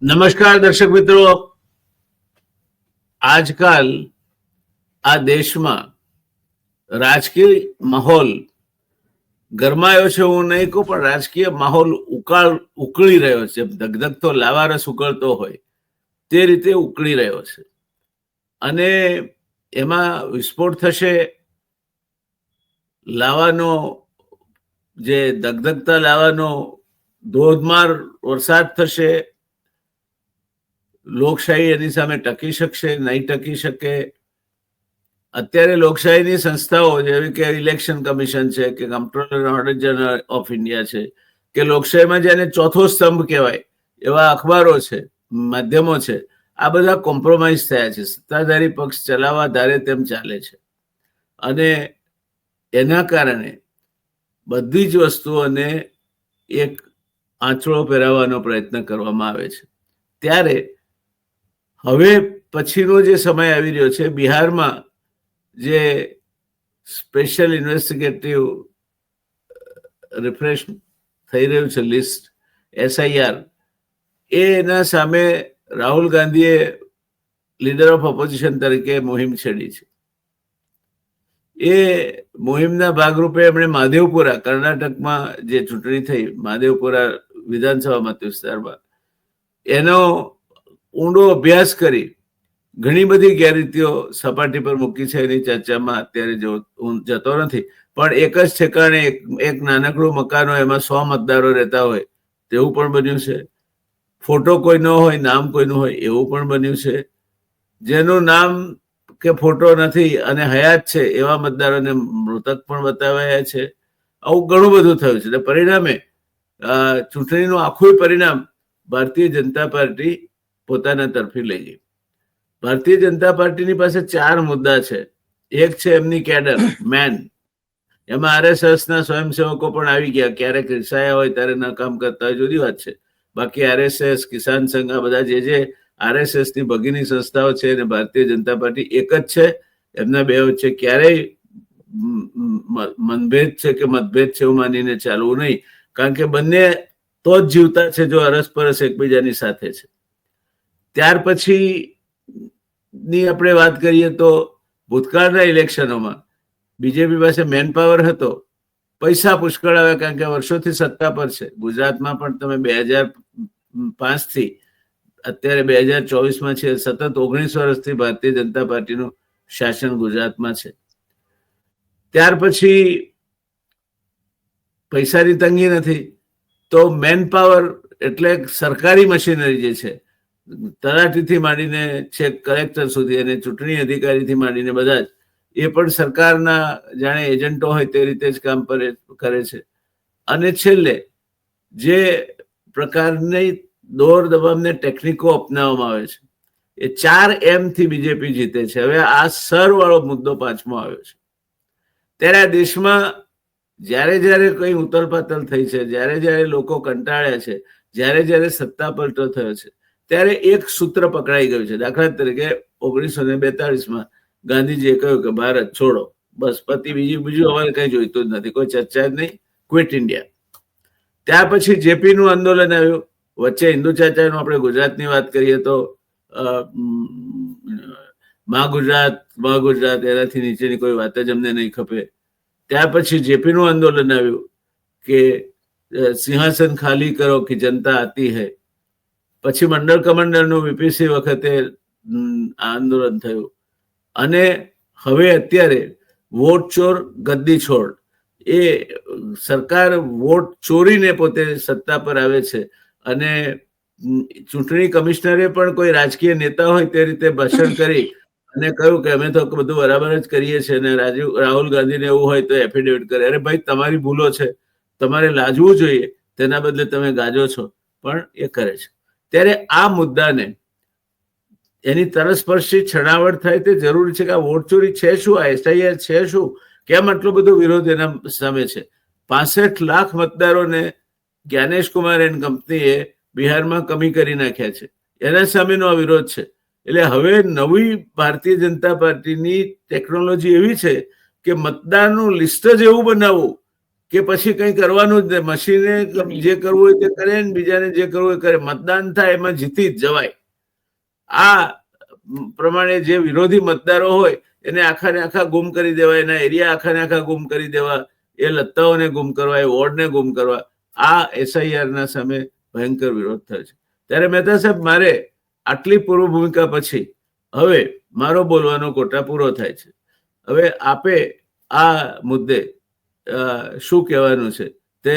નમસ્કાર દર્શક મિત્રો, આજકાલ આ દેશમાં રાજકીય માહોલ ગરમાયો છે હું નહીં કહું, પણ રાજકીય માહોલ ઉકળી રહ્યો છે. ધગધગતો લાવારસ ઉકળતો હોય તે રીતે ઉકળી રહ્યો છે અને એમાં વિસ્ફોટ થશે. લાવાનો જે ધગધગતા લાવાનો ધોધમાર વરસાદ થશે. લોકશાહી એની સામે ટકી શકશે નહીં ટકી શકે. અત્યારે લોકશાહીની સંસ્થાઓ જેવી કે ઇલેક્શન કમિશન છે કે કમ્પ્ટ્રોલર ઓડિટર જનરલ ઓફ ઇન્ડિયા છે કે લોકશાહીમાં જેને ચોથો સ્તંભ કહેવાય એવા અખબારો છે, માધ્યમો છે, આ બધા કોમ્પ્રોમાઇઝ થયા છે. સત્તાધારી પક્ષ ચલાવવા ધારે તેમ ચાલે છે અને એના કારણે બધી જ વસ્તુઓને એક આંચળો પહેરાવવાનો પ્રયત્ન કરવામાં આવે છે. ત્યારે હવે પછીનો જે સમય આવી રહ્યો છે, બિહારમાં જે સ્પેશિયલ ઇન્વેસ્ટિગેટિવ રિફ્રેશ થઈ રહ્યું છે લિસ્ટ SIR, એના સામે રાહુલ ગાંધીએ લીડર ઓફ ઓપોઝિશન તરીકે મુહિમ છેડી છે. એ મુહિમના ભાગરૂપે એમણે માધેવપુરા, કર્ણાટકમાં જે ચૂંટણી થઈ, માધેવપુરા વિધાનસભા મત વિસ્તારમાં એનો ઊંડો અભ્યાસ કરી ઘણી બધી ગેરરીતિઓ સપાટી પર મૂકી છે. એની ચર્ચામાં અત્યારે હું જતો નથી, પણ એક જ ઠેકાણે એક નાનકડું મકાન હોય, એમાં 100 મતદારો રહેતા હોય તેવું પણ બન્યું છે. ફોટો કોઈનો હોય, નામ કોઈનું હોય એવું પણ બન્યું છે. જેનું નામ કે ફોટો નથી અને હયાત છે એવા મતદારોને મૃતક પણ બતાવ્યા છે. આવું ઘણું બધું થયું છે. એટલે પરિણામે ચૂંટણીનું આખું પરિણામ ભારતીય જનતા પાર્ટી પોતાના તરફી લઈ ગઈ. ભારતીય જનતા પાર્ટીની પાસે 4 મુદ્દા છે. એક છે એમની કેડર, મેન. એમાં RSS ના સ્વયંસેવકો પણ આવી ગયા. ક્યારેક રિસાયા હોય ત્યારે ન કામ કરતા હોય જુદી વાત છે. બાકી RSS, કિસાન સંઘ, આ બધા જે RSS ની ભગીની સંસ્થાઓ છે અને ભારતીય જનતા પાર્ટી એક જ છે. એમના બે વચ્ચે ક્યારેય મનભેદ છે કે મતભેદ છે એવું માનીને ચાલવું નહીં, કારણ કે બંને તો જ જીવતા છે જો અરસપરસ એકબીજાની સાથે છે. ત્યાર પછી ની આપણે વાત કરીએ તો ભૂતકાળના ઇલેક્શનોમાં બીજેપી પાસે મેન પાવર હતો, પૈસા પુષ્કળ આવ્યા, કારણ કે વર્ષોથી સત્તા પર છે. ગુજરાતમાં પણ તમે 2005 થી અત્યારે 2024માં છે, સતત 19 વર્ષથી ભારતીય જનતા પાર્ટીનું શાસન ગુજરાતમાં છે. ત્યાર પછી પૈસાની તંગી નથી તો મેન પાવર એટલે સરકારી મશીનરી જે છે, તલાટીથી માંડીને છેક કલેક્ટર સુધી અને ચૂંટણી અધિકારીથી માંડીને બધા જ એ પણ સરકારના જાણે એજન્ટો હોય તે રીતે જ કામ કરે છે. અને છેલ્લે જે પ્રકારની દોર દબાવને ટેકનિકો અપનાવવામાં આવે છે, એ 4M થી બીજેપી જીતે છે. હવે આ સરવાળો મુદ્દો 5મો આવ્યો છે. ત્યારે આ દેશમાં જ્યારે જ્યારે કોઈ ઉથલપાથલ થઈ છે, જ્યારે જ્યારે લોકો કંટાળ્યા છે, જ્યારે જ્યારે સત્તા પલટો થયો છે, ત્યારે એક સૂત્ર પકડાઈ ગયું છે. દાખલા તરીકે 1942માં ગાંધીજીએ કહ્યું કે ભારત છોડો, બસ પતિ. બીજું અમારે કઈ જોઈતું જ નથી, કોઈ ચર્ચા જ નહીં, ક્વિટ ઇન્ડિયા. ત્યાર પછી JP નું આંદોલન આવ્યું. વચ્ચે હિન્દુ ચાચાનું આપણે ગુજરાતની વાત કરીએ તો મા ગુજરાત એનાથી નીચેની કોઈ વાત જ અમને નહીં ખપે. ત્યાર પછી JP નું આંદોલન આવ્યું કે સિંહાસન ખાલી કરો કે જનતા આતી હૈ. પછી મંડળ કમંડળનું VPC વખતે આંદોલન થયું. અને હવે અત્યારે વોટ ચોર ગદ્દી છોડ, એ સરકાર વોટ ચોરીને પોતે સત્તા પર આવે છે. અને ચૂંટણી કમિશનરે પણ કોઈ રાજકીય નેતા હોય તે રીતે ભાષણ કરી અને કહ્યું કે અમે તો બધું બરાબર જ કરીએ છીએ. અને રાહુલ ગાંધીને એવું હોય તો એફિડેવિટ કરે. અરે ભાઈ, તમારી ભૂલો છે, તમારે લાજવું જોઈએ, તેના બદલે તમે ગાજો છો. પણ એ કરે છે. ત્યારે આ મુદ્દાને એની તરસ્પર્શી છણાવટ થાય તે જરૂરી છે કે આ વોટ ચોરી છે શું, આ SIR છે શું, કેમ આટલો બધો વિરોધ એના સામે છે. 65 લાખ મતદારોને જ્ઞાનેશ કુમાર એન્ડ કંપનીએ બિહારમાં કમી કરી નાખ્યા છે. એના સામેનો આ વિરોધ છે. એટલે હવે નવી ભારતીય જનતા પાર્ટીની ટેકનોલોજી એવી છે કે મતદારનું લિસ્ટ જ એવું બનાવવું કે પછી કંઈ કરવાનું જ નહીં, મશીને જે કરવું હોય તે કરે ને બીજાને જે કરવું હોય કરે, મતદાન થાય એમાં જીતી જ જવાય. આ પ્રમાણે જે વિરોધી મતદારો હોય એને આખાને આખા ગુમ કરી દેવા, એના એરિયા આખાને આખા ગુમ કરી દેવા, એ લત્તાઓને ગુમ કરવા, એ વોર્ડને ગુમ કરવા, આ SIR ના સામે ભયંકર વિરોધ થાય છે. ત્યારે મહેતા સાહેબ, મારે આટલી પૂર્વ ભૂમિકા પછી હવે મારો બોલવાનો કોટા પૂરો થાય છે. હવે આપે આ મુદ્દે શું કહેવાનું છે તે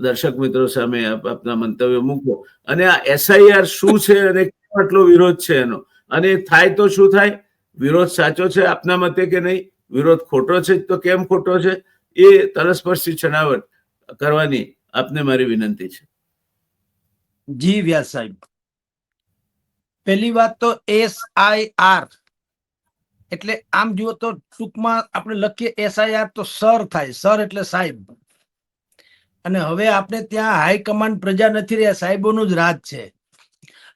દર્શક મિત્રો સામે આપના મંતવ્યો મૂકો, અને આ SIR શું છે અને આટલો વિરોધ છે એનો, અને થાય તો શું થાય, વિરોધ સાચો છે આપના મતે કે નહીં, વિરોધ ખોટો છે તો કેમ ખોટો છે, એ તલસ્પર્શી છણાવટ કરવાની આપને મારી વિનંતી છે. જી વ્યાસ સાહેબ, પહેલી વાત તો SIR એટલે આમ જુઓ તો ટૂંકમાં આપણે લખીએ SIR તો સર થાય, સર એટલે સાહેબ. અને હવે આપણે ત્યાં હાઈકમાન્ડ પ્રજા નથી રહ્યા, સાહેબોનું જ રાજ છે.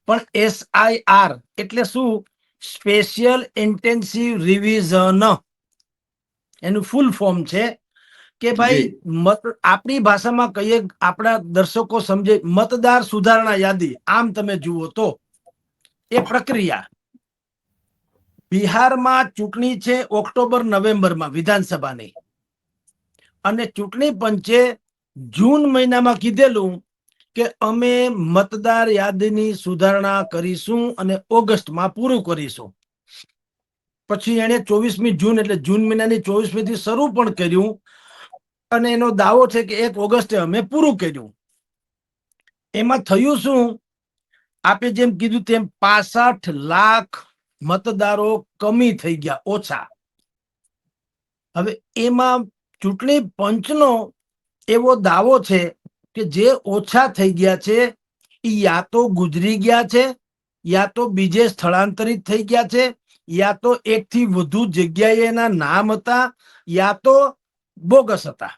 પણ SIR એટલે શું? સ્પેશિયલ ઇન્ટેન્સિવ રિવિઝન, એનું ફૂલ ફોર્મ છે કે ભાઈ આપણી ભાષામાં કહીએ, આપણા દર્શકો સમજે, મતદાર સુધારણા યાદી. આમ તમે જુઓ તો એ પ્રક્રિયા. બિહારમાં ચૂંટણી છે ઓક્ટોબર-નવેમ્બરમાં વિધાનસભાની, અને ચૂંટણી પંચે જૂન મહિનામાં કીધેલું કે અમે મતદાર યાદીની સુધારણા કરીશું અને ઓગસ્ટમાં પૂરું કરીશું. પછી એને 24મી જૂન એટલે જૂન મહિનાની 24મી થી શરૂ પણ કર્યું, અને એનો દાવો છે કે 1 ઓગસ્ટે અમે પૂરું કર્યું. એમાં થયું શું? આપે જેમ કીધું તેમ 65 લાખ મતદારો કમી થઈ ગયા, ઓછા. હવે એમાં ચૂંટણી પંચનો એવો દાવો છે કે જે ઓછા થઈ ગયા છે એ યા તો ગુજરી ગયા છે, યા તો બીજે સ્થળાંતરિત થઈ ગયા છે, યા તો 1 થી વધુ જગ્યાએ એના નામ હતા, યા તો બોગસ હતા.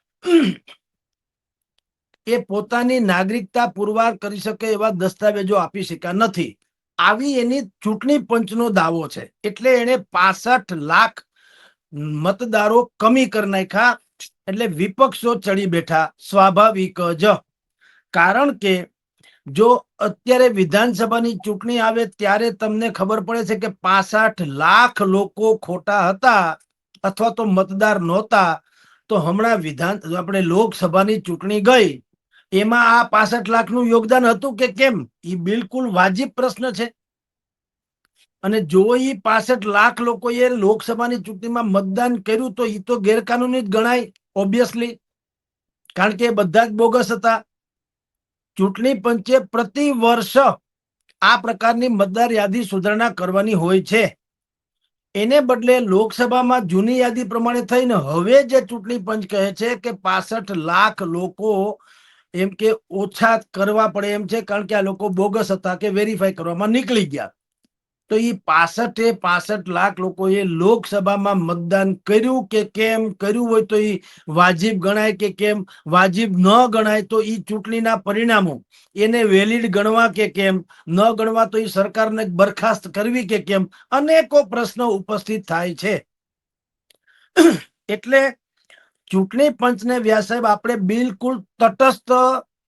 એ પોતાની નાગરિકતા પુરવાર કરી શકે એવા દસ્તાવેજો આપી શક્યા નથી. આવી એની ચૂંટણી પંચનો દાવો છે. એટલે એને 65 લાખ મતદારો કમી કરી નાખ્યા. એટલે વિપક્ષો ચડી બેઠા, સ્વાભાવિક જ. કારણ કે જો અત્યારે વિધાનસભાની ચૂંટણી આવે ત્યારે તમને ખબર પડે છે કે 65 લાખ લોકો ખોટા હતા અથવા તો મતદાર નહોતા. તો હમણાં આપણે લોકસભાની ચૂંટણી ગઈ, એમાં આ 65 લાખનું યોગદાન હતું કે કેમ? એ બિલકુલ વાજિબ પ્રશ્ન છે. અને જો એ 65 લાખ લોકોએ લોકસભાની ચૂંટણીમાં મતદાન કર્યું તો એ તો ગેરકાનૂની જ ગણાય, ઓબ્વિયસલી, કારણ કે એ બધા જ બોગસ હતા. ચૂંટણી પંચે પ્રતિ વર્ષ આ પ્રકારની મતદાર યાદી સુધારણા કરવાની હોય છે. એને બદલે લોકસભામાં જૂની યાદી પ્રમાણે થઈને હવે જે ચૂંટણી પંચ કહે છે કે 65 લાખ લોકો એમ કે ઓછા કરવા પડે એમ છે, કારણ કે આ લોકો બોગસ હતા કે વેરીફાઈ કરવામાં નીકળી ગયા. તો એ 65 લાખ લોકોએ લોકસભામાં મતદાન કર્યું કે કેમ, કર્યું હોય તો એ વાજિબ ગણાય કે કેમ, વાજિબ ન ગણાય તો એ ચૂંટણીના પરિણામો એને વેલિડ ગણવા કે કેમ, ન ગણવા તો એ સરકારને બરખાસ્ત કરવી કે કેમ, અનેકો પ્રશ્નો ઉપસ્થિત થાય છે. એટલે ચૂંટણી પંચને વ્યાસ સાહેબ આપણે બિલકુલ તટસ્થ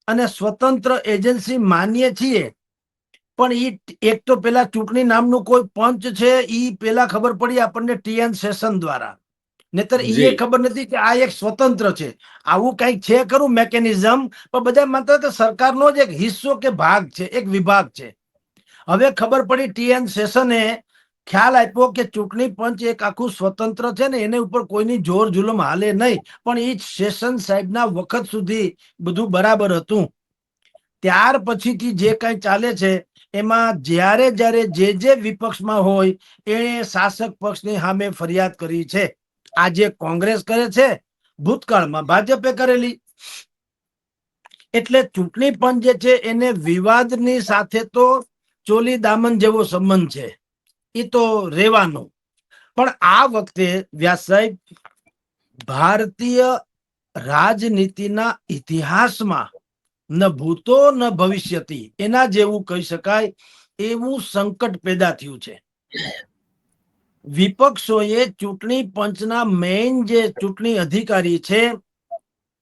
અને સ્વતંત્ર એજન્સી માનીએ છીએ. પણ એક તો પેલા ચૂંટણી નામનું કોઈ પંચ છે, એ પેલા ખબર પડી આપણને TN સેશન દ્વારા, નહીતર એ ખબર નથી કે આ એક સ્વતંત્ર છે. આવું કઈક છે ખરું મેકેનિઝમ, પણ બધા માનતા કે સરકારનો જ એક હિસ્સો કે ભાગ છે, એક વિભાગ છે. હવે ખબર પડી TN સેશને ખ્યાલ આપ્યો કે ચૂંટણી પંચ એક આખું સ્વતંત્ર છે ને, એને ઉપર કોઈની જોર જુલમ હાલે નહીં. પણ એ સેશન સાહેબના વખત સુધી બધું બરાબર હતું. ત્યાર પછીથી જે કઈ ચાલે છે એમાં જ્યારે જ્યારે જે વિપક્ષમાં હોય એને શાસક પક્ષની સામે ફરિયાદ કરી છે. આજે કોંગ્રેસ કરે છે, ભૂતકાળમાં ભાજપે કરેલી. એટલે ચૂંટણી પંચ જે છે એને વિવાદની સાથે તો ચોલી દામન જેવો સંબંધ છે, એ તો રહેવાનો. પણ આ વખતે વ્યાસ સાહેબ ભારતીય રાજનીતિના ઇતિહાસમાં ન ભૂતો ન ભવિષ્યથી એના જેવું કહી શકાય એવું સંકટ પેદા થયું છે. વિપક્ષોએ ચૂંટણી પંચના મેઇન જે ચૂંટણી અધિકારી છે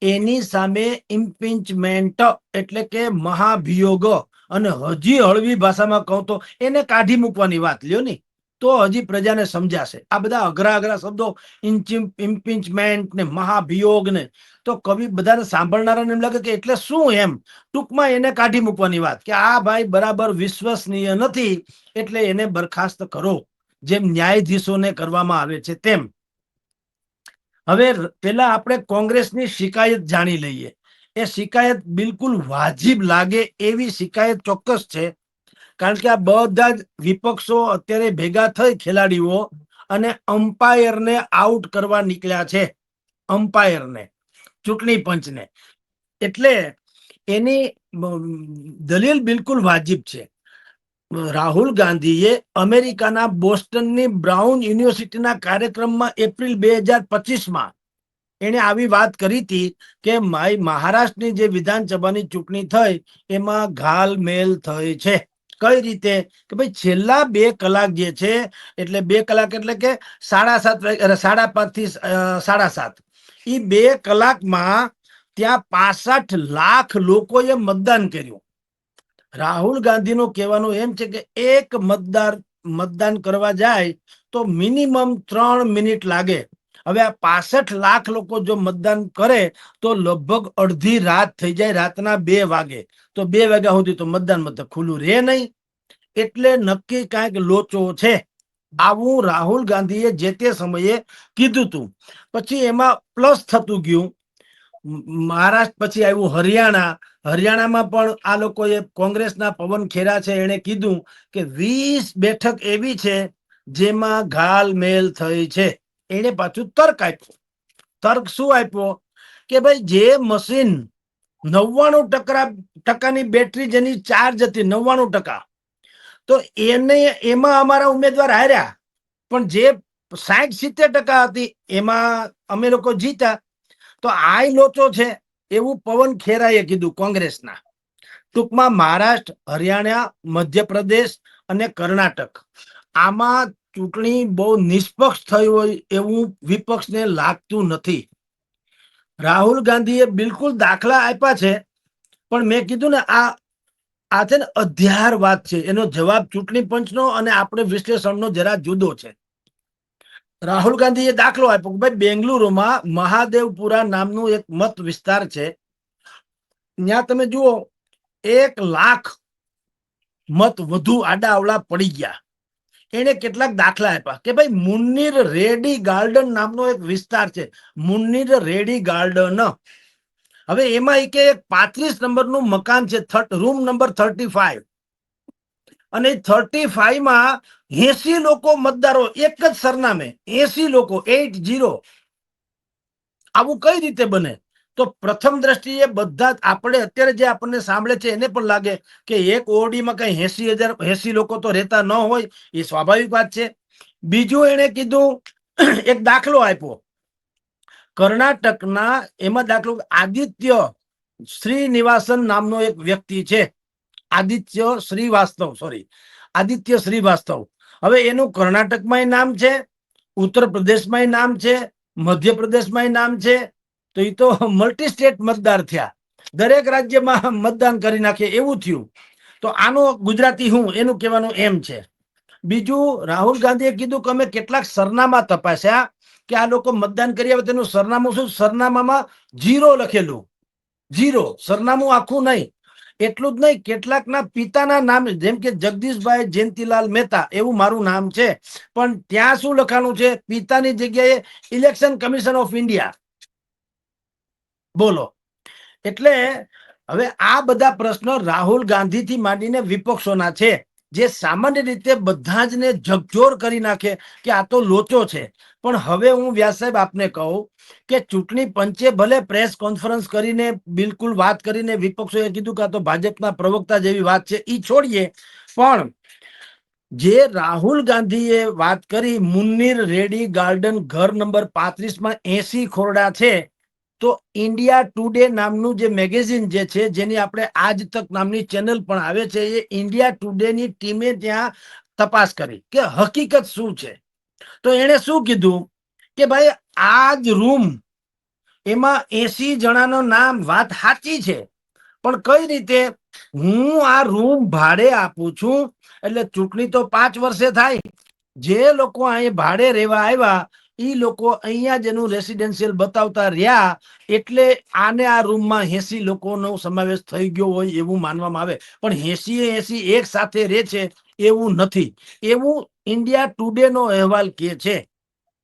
એની સામે ઇમ્પીચમેન્ટ એટલે કે મહાભિયોગ, અને હજી હળવી ભાષામાં કહું તો એને કાઢી મૂકવાની વાત લ્યો ની, તો હજી પ્રજાને સમજાશે. આ બધા અઘરા અઘરા શબ્દો ઇમ્પીચમેન્ટ ને મહાભિયોગ ને, તો કવિ બધાને સાંભળનારાને એમ લાગે કે એટલે શું એમ. ટૂંકમાં એને કાઢી મૂકવાની વાત કે આ ભાઈ બરાબર વિશ્વસનીય નથી, એટલે એને બરખાસ્ત કરો, જેમ ન્યાયાધીશોને કરવામાં આવે છે તેમ. હવે પેલા આપણે કોંગ્રેસની શિકાયત જાણી લઈએ. એ શિકાયત બિલકુલ વાજિબ લાગે એવી શિકાયત ચોક્કસ છે, કારણ કે આ બધા જ વિપક્ષો અત્યારે ભેગા થઈ ખેલાડીઓ અને અમ્પાયરને આઉટ કરવા નીકળ્યા છે, અમ્પાયરને, ચૂંટણી પંચને. એટલે એની દલીલ બિલકુલ વાજિબ છે. રાહુલ ગાંધીએ અમેરિકાના બોસ્ટનની બ્રાઉન યુનિવર્સિટીના કાર્યક્રમમાં એપ્રિલ 2025માં એને આવી વાત કરી હતી કે મહારાષ્ટ્રની જે વિધાનસભાની ચૂંટણી થઈ એમાં ઘાલમેલ થઈ છે. કઈ રીતે? કે ભાઈ છેલ્લા 2 કલાક જે છે, એટલે 2 કલાક એટલે કે 7:30 5:30 થી 7:30, એ 2 કલાકમાં ત્યાં 65 લાખ લોકોએ મતદાન કર્યું. રાહુલ ગાંધીનું કહેવાનું એમ છે કે એક મતદાન કરવા જાય તો મિનિમમ 3 મિનિટ લાગે. હવે આ 65 લાખ લોકો જો મતદાન કરે તો લગભગ અડધી રાત થઈ જાય, રાતના 2 વાગે. તો 2 વાગ્યા સુધી તો મતદાન મથક ખુલ્લું રહે નહીં. એટલે નક્કી કાંઈક લોચો છે. આવું રાહુલ ગાંધીએ જે તે સમયે કીધું હતું. પછી એમાં પ્લસ થતું ગયું. મહારાષ્ટ્ર પછી આવ્યું હરિયાણા. હરિયાણામાં પણ આ લોકોએ, કોંગ્રેસના પવન ખેરા છે, એણે કીધું કે 20 બેઠક એવી છે જેમાં ઘાલમેલ થઈ છે. એને પાછું તર્ક આપ્યો. તર્ક શું આપ્યો? કે ભાઈ જે મશીન 99% બેટરી જેની ચાર્જ હતી, 99%, તો એમાં અમારા ઉમેદવાર હાર્યા, પણ જે 60-70% હતી એમાં અમે લોકો જીત્યા. તો આ લોચો છે, એવું પવન ખેરાએ કીધું કોંગ્રેસના. ટૂંકમાં મહારાષ્ટ્ર, હરિયાણા, મધ્યપ્રદેશ અને કર્ણાટક, આમાં ચૂંટણી બહુ નિષ્પક્ષ થઈ હોય એવું વિપક્ષને લાગતું નથી. રાહુલ ગાંધીએ બિલકુલ દાખલા આપ્યા છે, પણ મેં કીધું ને આ છે ને અધ્યાર વાત છે. એનો જવાબ ચૂંટણી પંચનો અને આપણે વિશ્લેષણનો જરા જુદો છે. રાહુલ ગાંધીએ દાખલો આપ્યો કે ભાઈ બેંગલુરુમાં મહાદેવપુરા નામનું એક મત વિસ્તાર છે, ત્યાં તમે જુઓ 1 લાખ મત વધુ આડા અવળા પડી ગયા. એને કેટલાક દાખલા આપ્યા કે ભાઈ મુન્નીર રેડી ગાર્ડન નામનો એક વિસ્તાર છે, મુન્નીર રેડી ગાર્ડન. હવે એમાં એક 35 નંબરનું મકાન છે, રૂમ નંબર 35, અને 35માં 80 લોકો મતદારો એક જ સરનામે, 80 લોકો, 80. આવું કઈ રીતે બને? તો પ્રથમ દ્રષ્ટિએ બધા આપણે અત્યારે જે આપણને સાંભળે છે એને પણ લાગે કે એક ઓરડીમાં કઈ 80 લોકો તો રહેતા ન હોય, એ સ્વાભાવિક વાત છે. બીજું એને કીધું, એક દાખલો આપ્યો કર્ણાટકના, એમાં દાખલો આદિત્ય શ્રીનિવાસન નામનો એક વ્યક્તિ છે, આદિત્ય શ્રીવાસ્તવ. હવે એનું કર્ણાટકમાં નામ છે, ઉત્તર પ્રદેશમાં નામ છે, મધ્યપ્રદેશમાં નામ છે. તો એ તો મલ્ટી સ્ટેટ મતદાર થયા, દરેક રાજ્યમાં મતદાન કરી નાખે એવું થયું. તો આનો ગુજરાતી હું, એનું કહેવાનું એમ છે. બીજું રાહુલ ગાંધીએ કીધું કે અમે કેટલાક સરનામા તપાસ્યા કે આ લોકો મતદાન કરી આવે તેનું સરનામું શું? સરનામામાં 0 લખેલું, 0 સરનામું આખું નહીં. એટલું જ નહીં, કેટલાકના પિતાના નામ, જેમ કે જગદીશભાઈ જયંતિલાલ મહેતા એવું મારું નામ છે, પણ ત્યાં શું લખાણું છે? પિતાની જગ્યાએ ઇલેક્શન કમિશન ઓફ ઇન્ડિયા. બોલો. એટલે હવે આ બધા પ્રશ્નો રાહુલ ગાંધીથી માંડીને વિપક્ષોના છે, જે સામાન્ય રીતે બધા જ ને ઝકઝોર કરી નાખે કે આ તો લોચો છે. પણ હવે હું વ્યાસ સાહેબ આપને કહું કે ચૂંટણી પંચે ભલે પ્રેસ કોન્ફરન્સ કરીને બિલકુલ વાત કરીને વિપક્ષોએ કીધું કે આ તો ભાજપના પ્રવક્તા જેવી વાત છે, એ છોડીએ, પણ જે રાહુલ ગાંધીએ વાત કરી મુન્નીર રેડી ગાર્ડન ઘર નંબર 35માં 80 ખોરડા છે, તો ઇન્ડિયા ટુડે નામનું જે મેગેઝિન જે છે, જેની આપણે આજ તક નામની ચેનલ પણ આવે છે, એ ઇન્ડિયા ટુડેની ટીમે ત્યાં તપાસ કરી કે હકીકત શું છે. તો એણે શું કીધું કે ભાઈ આ જ રૂમ એમાં 80 જણાનો નામ વાત સાચી છે, પણ કઈ રીતે? હું આ રૂમ ભાડે આપું છું, એટલે ચૂંટણી તો 5 વર્ષે થાય. જે લોકો અહીં ભાડે રહેવા આવ્યા એ લોકો અહીંયા જેનું રેસિડેન્શિયલ બતાવતા રહ્યા, એટલે આને આ રૂમમાં 80 લોકોનો સમાવેશ થઈ ગયો હોય એવું માનવામાં આવે. પણ 80 એક સાથે રહે છે એવું નથી, એવું ઇન્ડિયા ટુડે નો અહેવાલ કહે છે.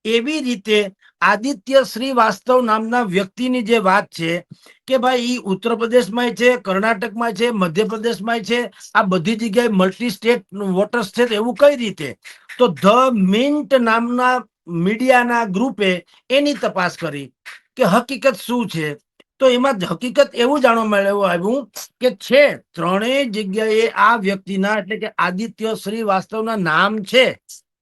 એવી રીતે આદિત્ય શ્રીવાસ્તવ નામના વ્યક્તિની જે વાત છે કે ભાઈ ઈ ઉત્તર પ્રદેશમાં છે, કર્ણાટકમાં છે, મધ્યપ્રદેશમાં છે, આ બધી જગ્યાએ મલ્ટી સ્ટેટ વોટર્સ છે, એવું કઈ રીતે? તો ધ મિન્ટ નામના મીડિયાના ગ્રુપે એની તપાસ કરી કે હકીકત શું છે. તો એમાં હકીકત એવું જાણવા મળ્યું આવ્યું કે છે ત્રણેય જગ્યાએ આ વ્યક્તિના એટલે કે આદિત્ય શ્રીવાસ્તવના નામ છે,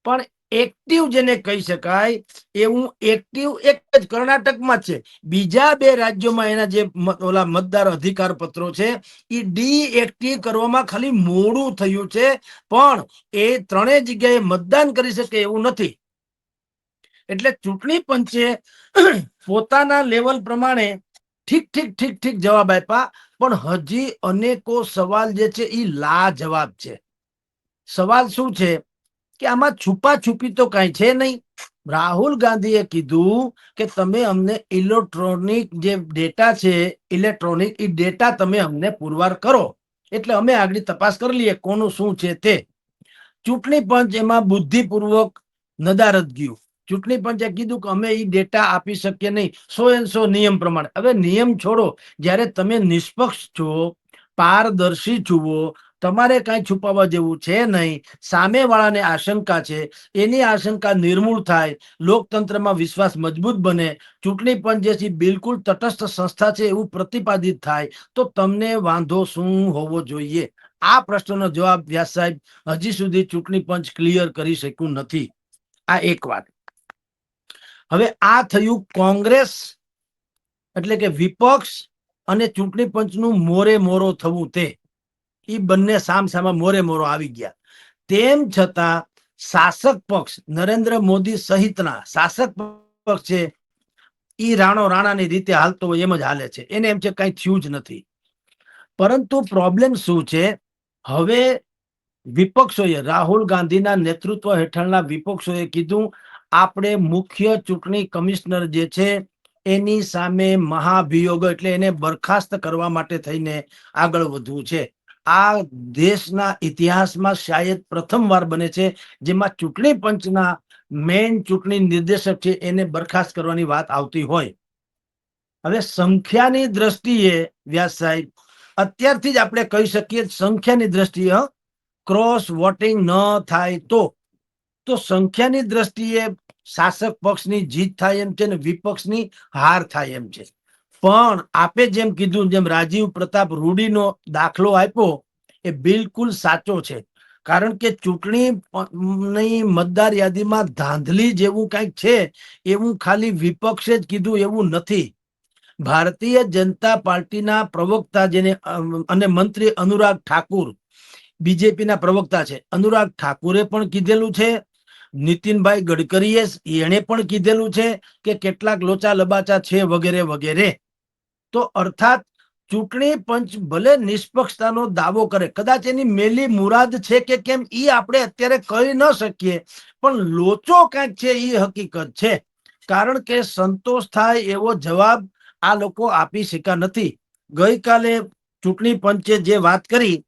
પણ એક્ટિવ જેને કહી શકાય એવું એક્ટિવ એક જ કર્ણાટકમાં છે. બીજા 2 રાજ્યોમાં એના જે ઓલા મતદાર અધિકાર પત્રો છે એ ડીએક્ટિવ કરવામાં ખાલી મોડું થયું છે, પણ એ ત્રણેય જગ્યાએ મતદાન કરી શકે એવું નથી. એટલે ચૂંટણી પંચે પોતાના લેવલ પ્રમાણે ઠીક ઠીક ઠીક ઠીક જવાબ આપ્યા, પણ હજી અનેકો સવાલ જે છે એ લાજવાબ છે. સવાલ શું છે કે આમાં છુપા છુપી તો કઈ છે નહીં. રાહુલ ગાંધીએ કીધું કે તમે અમને ઇલેક્ટ્રોનિક જે ડેટા છે, ઇલેક્ટ્રોનિક એ ડેટા તમે અમને પુરવાર કરો, એટલે અમે આગળ તપાસ કરી લઈએ કોનું શું છે તે. ચૂંટણી પંચ એમાં બુદ્ધિપૂર્વક નદારદ ગયું. ચૂંટણી પંચે કીધું કે અમે એ ડેટા આપી શકીએ નહીં 100% નિયમ પ્રમાણે. હવે નિયમ છોડો, જ્યારે તમે નિષ્પક્ષ છો, પારદર્શી જુઓ, તમારે કઈ છુપાવવા જેવું છે નહીં, સામેવાળાને આશંકા છે, એની આશંકા નિર્મૂળ થાય, લોકતંત્રમાં વિશ્વાસ મજબૂત બને, ચૂંટણી પંચ જે બિલકુલ તટસ્થ સંસ્થા છે એવું પ્રતિપાદિત થાય, તો તમને વાંધો શું હોવો જોઈએ? આ પ્રશ્નનો જવાબ વ્યાસ સાહેબ હજી સુધી ચૂંટણી પંચ ક્લિયર કરી શક્યું નથી. આ એક વાત. હવે આ થયું કોંગ્રેસ એટલે કે વિપક્ષ અને ચૂંટણી પંચનું મોરે મોરો થવું, તે એ બંને સામસામા મોરે મોરો આવી ગયા. તેમ છતાં શાસક પક્ષ નરેન્દ્ર મોદી સહિતના શાસક પક્ષ છે ઈ રાણાની રીતે હાલતો હોય એમ જ હાલે છે. એને એમ છે કઈ થયું જ નથી. પરંતુ પ્રોબ્લેમ શું છે? હવે વિપક્ષોએ, રાહુલ ગાંધીના નેતૃત્વ હેઠળના વિપક્ષોએ કીધું આપણે મુખ્ય ચૂંટણી કમિશનર જે છે એની સામે મહાભિયોગ એટલે એને બરખાસ્ત કરવા માટે થઈને આગળ વધવું છે. આ દેશના ઇતિહાસમાં શાયદ પ્રથમવાર બને છે જેમાં ચૂંટણી પંચના મેઇન ચૂંટણી નિર્દેશક છે એને બરખાસ્ત કરવાની વાત આવતી હોય. હવે સંખ્યાની દ્રષ્ટિએ વ્યાસ સાહેબ અત્યારથી જ આપણે કહી શકીએ, સંખ્યાની દ્રષ્ટિએ ક્રોસ વોટિંગ ન થાય તો સંખ્યાની દ્રષ્ટિએ શાસક પક્ષની જીત થાય એમ છે ને વિપક્ષની હાર થાય એમ છે. પણ આપે જેમ કીધું, જેમ રાજીવ પ્રતાપ રૂડીનો દાખલો આપ્યો એ બિલકુલ સાચો છે. કારણ કે ચૂંટણીની મતદાર યાદીમાં ધાંધલી જેવું કંઈક છે એવું ખાલી વિપક્ષે જ કીધું એવું નથી. ભારતીય જનતા પાર્ટીના પ્રવક્તા જેને અને મંત્રી અનુરાગ ઠાકુર બીજેપીના પ્રવક્તા છે, અનુરાગ ઠાકુરે પણ કીધેલું છે, નીતિનભાઈ ગડકરીએ એને પણ કીધેલું છે કે કેટલાક લોચા લબાચા છે વગેરે વગેરે. તો અર્થાત ચૂંટણી પંચ ભલે નિષ્પક્ષતાનો દાવો કરે, કદાચ એની મેલી મુરાદ છે કે કેમ એ આપણે અત્યારે કહી ન શકીએ, પણ લોચો કાંઈક છે એ હકીકત છે. કારણ કે સંતોષ થાય એવો જવાબ આ લોકો આપી શક્યા નથી. ગઈકાલે ચૂંટણી પંચે જે વાત કરી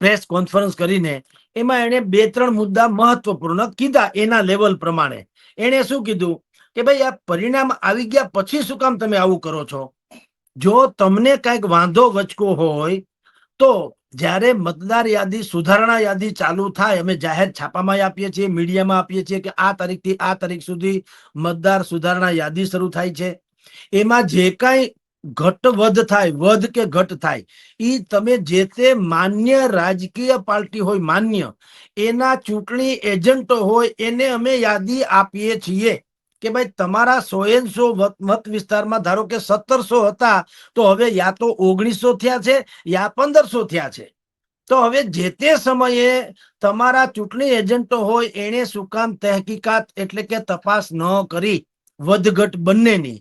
પ્રેસ કોન્ફરન્સ કરીને, એમાં એને 2-3 મુદ્દા મહત્વપૂર્ણ કીધા એના લેવલ પ્રમાણે. એને શું કીધું કે ભાઈ આ પરિણામ આવી ગયા પછી શું કામ તમે આવું કરો છો? જો તમને કઈક વાંધો વચકો હોય તો જ્યારે મતદાર યાદી સુધારણા યાદી ચાલુ થાય, અમે જાહેર છાપામાં આપીએ છીએ, મીડિયામાં આપીએ છીએ કે આ તારીખથી આ તારીખ સુધી મતદાર સુધારણા યાદી શરૂ થાય છે. એમાં જે કાંઈ ઘટ વધ થાય, વધ કે ઘટ થાય, એ તમે જે તે માન્ય રાજકીય પાર્ટી હોય, માન્ય એના ચૂંટણી એજન્ટો હોય એને અમે યાદી આપીએ છીએ કે ભાઈ તમારા 100 મત વિસ્તારમાં ધારો કે 1700 હતા, તો હવે યા તો 1900 થયા છે યા 1500 થયા છે. તો હવે જે તે સમયે તમારા ચૂંટણી એજન્ટો હોય એને શું કામ તહેકીકાત એટલે કે તપાસ ન કરી વધઘટ બંનેની?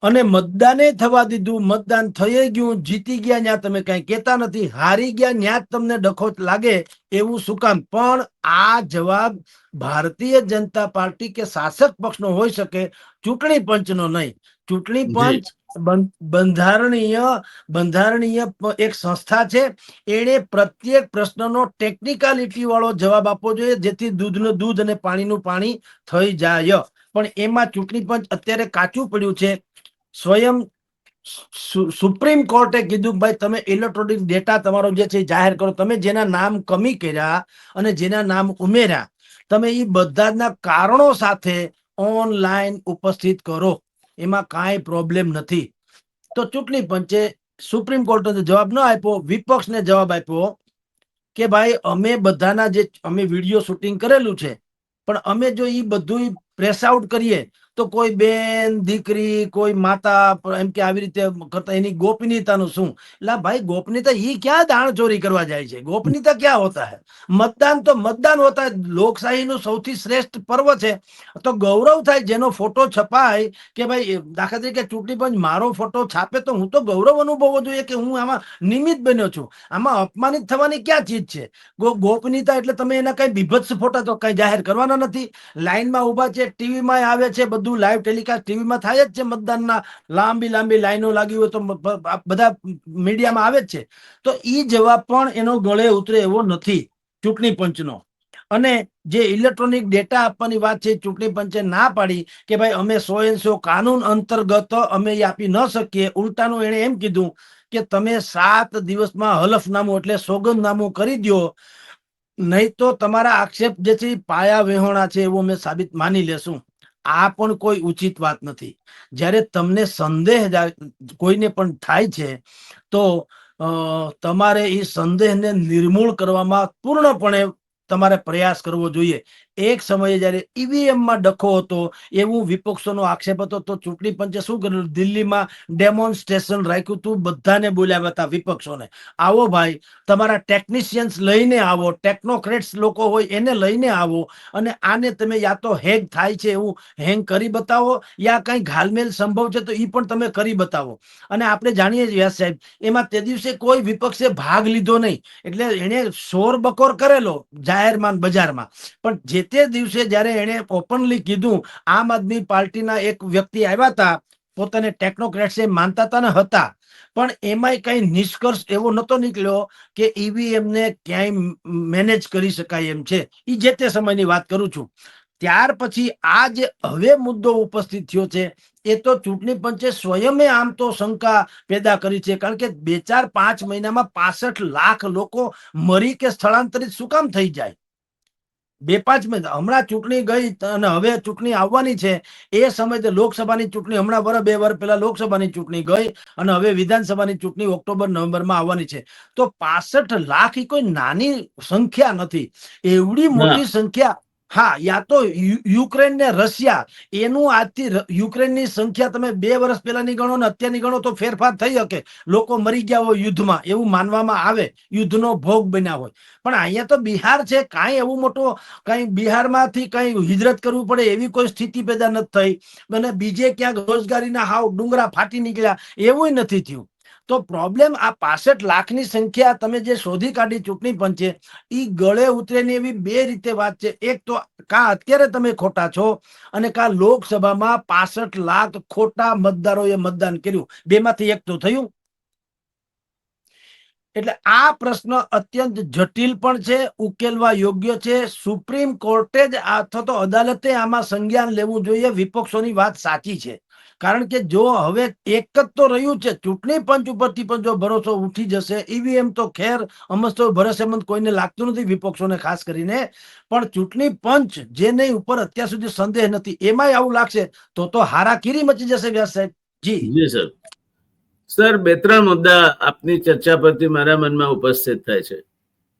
અને મતદાને થવા દીધું, મતદાન થઈ ગયું, જીતી ગયા, ત્યાં તમે કઈ કહેતા નથી, હારી ગયા ત્યાં જ તમને ડખો લાગે એવું શું કામ? પણ આ જવાબ ભારતીય જનતા પાર્ટી કે શાસક પક્ષનો હોઈ શકે, ચૂંટણી પંચનો નહીં. ચૂંટણી પંચ બંધારણીય એક સંસ્થા છે. એને પ્રત્યેક પ્રશ્નનો ટેકનિકાલિટી વાળો જવાબ આપવો જોઈએ, જેથી દૂધનું દૂધ અને પાણીનું પાણી થઈ જાય. પણ એમાં ચૂંટણી પંચ અત્યારે કાચું પડ્યું છે. સ્વયં સુપ્રીમ કોર્ટે કીધું ભાઈ તમે ઇલેક્ટ્રોનિક ડેટા તમારો જે છે જાહેર કરો. તમે જેના નામ કમી કર્યા અને જેના નામ ઉમેર્યા, તમે એ બધાના કારણો સાથે ઓનલાઈન ઉપસ્થિત કરો, એમાં કાંઈ પ્રોબ્લેમ નથી. તો ચૂંટણી પંચે સુપ્રીમ કોર્ટને જવાબ ન આપ્યો, વિપક્ષને જવાબ આપ્યો કે ભાઈ અમે બધાના જે અમે વિડીયો શૂટિંગ કરેલું છે, પણ અમે જો એ બધું પ્રેસ આઉટ કરીએ તો કોઈ બેન દીકરી કોઈ માતા એમ કે આવી રીતે કરતા એની ગોપનીયતાનું શું? એટલે ભાઈ ગોપનીયતા ઈ ક્યાં દાણ ચોરી કરવા જાય છે? ગોપનીયતા ક્યાં હોતા है? મતદાન તો મતદાન હોતા है. લોકશાહીનું સૌથી શ્રેષ્ઠ પર્વ છે. તો ગૌરવ થાય જેનો ફોટો છપાય કે ભાઈ દાખલા તરીકે ચૂંટણી પંચ મારો ફોટો છાપે તો હું તો ગૌરવ અનુભવવો જોઈએ કે હું આમાં નિમિત્ત બન્યો છું. આમાં અપમાનિત થવાની ક્યાં ચીજ છે? ગોપનીયતા એટલે તમે એના કઈ બીભત્સ ફોટા તો કઈ જાહેર કરવાના નથી. લાઈનમાં ઉભા છે, ટીવીમાં આવે છે, બધું લાઈવ ટેલિકાસ્ટ ટીવીમાં થાય જ છે. મતદાનના લાંબી લાઈનો લાગી હોય તો બધા મીડિયામાં આવે જ છે. તો ઈ જવાબ પણ એનો ગળે ઉતરે એવો નથી ચૂંટણી પંચનો. અને જે ઇલેક્ટ્રોનિક ડેટા આપવાની વાત છે, ચૂંટણી પંચે ના પાડી કે ભાઈ અમે 100 કાનૂન અંતર્ગત અમે એ આપી ન શકીએ. ઉલટાનું એને એમ કીધું કે તમે 7 દિવસમાં હલફનામું એટલે સોગંદનામું કરી દો, નહીં તો તમારા આક્ષેપ જે છે પાયા વિહોણા છે એવું અમે સાબિત માની લેશું. આ પણ કોઈ ઉચિત વાત નથી. જ્યારે તમને સંદેહ કોઈને પણ થાય છે તો તમારે એ સંદેહને નિર્મૂળ કરવામાં પૂર્ણપણે તમારે પ્રયાસ કરવો જોઈએ. એક સમયે જયારે ઈવીએમમાં ડખો હતો એવું વિપક્ષોનો આક્ષેપ હતો, તો ચૂંટણી પંચે શું કર્યું? દિલ્હીમાં ડેમોન્સ્ટ્રેશન રાખ્યું હતું, બધાને બોલાવ્યા હતા વિપક્ષોને. આવો ભાઈ, તમારા ટેકનિશિયન્સ લઈને આવો, ટેકનોક્રેટ્સ લોકો હોય એને લઈને આવો, અને આને તમે યા તો હેંગ થાય છે એવું હેંગ કરી બતાવો, યા કઈ ઘાલમેલ સંભવ છે તો એ પણ તમે કરી બતાવો. અને આપણે જાણીએ છીએ વ્યાસ સાહેબ, એમાં તે દિવસે કોઈ વિપક્ષે ભાગ લીધો નહીં. એટલે એને શોર બકોર કરેલો જાહેરમાં બજારમાં, પણ જે તે દિવસે જયારે એને ઓપનલી કીધું, આમ આદમી પાર્ટીના એક વ્યક્તિ આવ્યા હતા, પોતાને ટેકનોક્રેટ્સ માનતા હતા ને હતા, પણ એમાંય કઈ નિષ્કર્ષ એવો નતો નીકળ્યો કે ઈવીએમ ને ક્યાંય મેનેજ કરી શકાય એમ છે. એ જે તે સમયની વાત કરું છું. ત્યાર પછી આ જે હવે મુદ્દો ઉપસ્થિત થયો છે, એ તો ચૂંટણી પંચે સ્વયમે આમ તો શંકા પેદા કરી છે. કારણ કે 2-4-5 મહિનામાં 65 લાખ લોકો મરી કે સ્થળાંતરિત શું કામ થઈ જાય? 2-5 મહિના હમણાં ચૂંટણી ગઈ અને હવે ચૂંટણી આવવાની છે. એ સમયે લોકસભાની ચૂંટણી હમણાં 2 વર્ષ પહેલા લોકસભાની ચૂંટણી ગઈ અને હવે વિધાનસભાની ચૂંટણી ઓક્ટોબર-નવેમ્બરમાં આવવાની છે. તો 65 લાખ એ કોઈ નાની સંખ્યા નથી. એવડી મોટી સંખ્યા. હા, યા તો યુક્રેન ને રશિયા, એનું આજથી યુક્રેનની સંખ્યા તમે 2 વર્ષ પહેલાની ગણો ને અત્યારની ગણો તો ફેરફાર થઈ શકે. લોકો મરી ગયા હોય યુદ્ધમાં એવું માનવામાં આવે, યુદ્ધનો ભોગ બન્યા હોય. પણ અહીંયા તો બિહાર છે, કાંઈ એવું મોટો કઈ બિહારમાંથી કઈ હિજરત કરવું પડે એવી કોઈ સ્થિતિ પેદા નથી થઈ. અને બીજે ક્યાંક રોજગારીના હાવ ડુંગરા ફાટી નીકળ્યા એવું નથી થયું. તો પ્રોબ્લેમ આ 65 લાખની સંખ્યા તમે જે શોધી કાઢી ચૂંટણી પંચે, એ ગળે ઉતરેની એવી 2 રીતે વાત છે. એક તો કા અત્યારે તમે ખોટા છો, અને કા લોકસભામાં 65 લાખ ખોટા મતદારોએ મતદાન કર્યું. 2માંથી એક તો થયું. એટલે આ પ્રશ્ન અત્યંત જટિલ પણ છે, ઉકેલવા યોગ્ય છે. સુપ્રીમ કોર્ટે જ અથવા તો અદાલતે આમાં સંજ્ઞાન લેવું જોઈએ. વિપક્ષોની વાત સાચી છે. કારણ કે જો હવે એક જ તો રહ્યું છે, ચૂંટણી પંચ ઉપરથી પણ જો ભરોસો ઉઠી જશે, ઈવીએમ તો ખેર અમસ્તો ભરોસેમંદ કોઈને લાગતું નથી, વિપક્ષોને ખાસ કરીને. પણ ચૂંટણી પંચ જેને ઉપર અત્યાર સુધી સંદેહ નથી, એમાંય આવું લાગશે તો હારાકીરી મચી જશે. વ્યાસ સાહેબ જી સર. સર, 2-3 મુદ્દા આપની ચર્ચા પરથી મારા મનમાં ઉપસ્થિત થાય છે.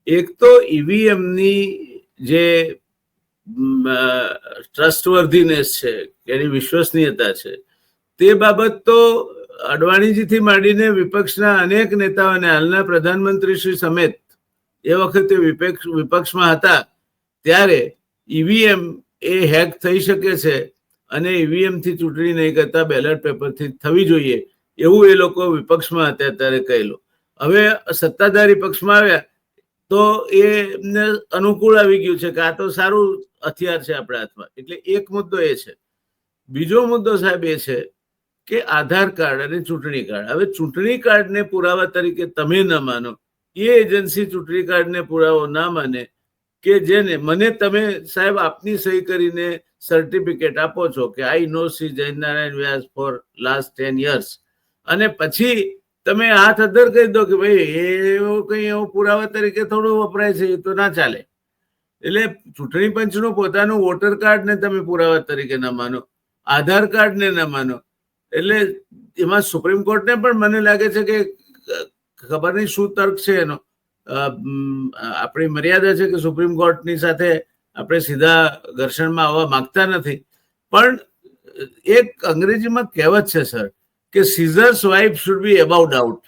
એક તો ઈવીએમની જે ટ્રસ્ટવર્ધીનેસ છે, એની વિશ્વસનીયતા છે, તે બાબત તો અડવાણીજીથી માંડીને વિપક્ષના અનેક નેતાઓને, હાલના પ્રધાનમંત્રી શ્રી સમેત એ વખતે વિપક્ષમાં હતા ત્યારે ઈવીએમ એ હેક થઈ શકે છે અને ઈવીએમ થી ચૂંટણી નહીં કરતા બેલેટ પેપરથી થવી જોઈએ એવું એ લોકો વિપક્ષમાં હતા ત્યારે કહેલું. હવે સત્તાધારી પક્ષમાં આવ્યા તો એમને અનુકૂળ આવી ગયું છે કે આ તો સારું હથિયાર છે આપણા હાથમાં. એટલે એક મુદ્દો એ છે. બીજો મુદ્દો સાહેબ એ છે કે આધાર કાર્ડ અને ચૂંટણી કાર્ડ. હવે ચૂંટણી કાર્ડને પુરાવા તરીકે તમે ન માનો, એ એજન્સી ચૂંટણી કાર્ડને પુરાવો ના માને કે જેને મને તમે સાહેબ આપની સહી કરીને સર્ટિફિકેટ આપો છો કે આઈ નો શ્રી જયનારાયણ વ્યાસ ફોર લાસ્ટ 10 years, અને પછી તમે હાથ અધર કહી દો કે ભાઈ એવો કઈ એવો પુરાવા તરીકે થોડું વપરાય છે, એ તો ના ચાલે. એટલે ચૂંટણી પંચનું પોતાનું વોટર કાર્ડ ને તમે પુરાવા તરીકે ના માનો, આધાર કાર્ડ ને ના માનો. એટલે એમાં સુપ્રીમ કોર્ટને પણ મને લાગે છે કે ખબર નહીં શું તર્ક છે એનો. આપણી મર્યાદા છે કે સુપ્રીમ કોર્ટની સાથે આપણે સીધા ઘર્ષણમાં આવવા માંગતા નથી, પણ એક અંગ્રેજીમાં કહેવત છે સર કે Caesar's wife should be about doubt.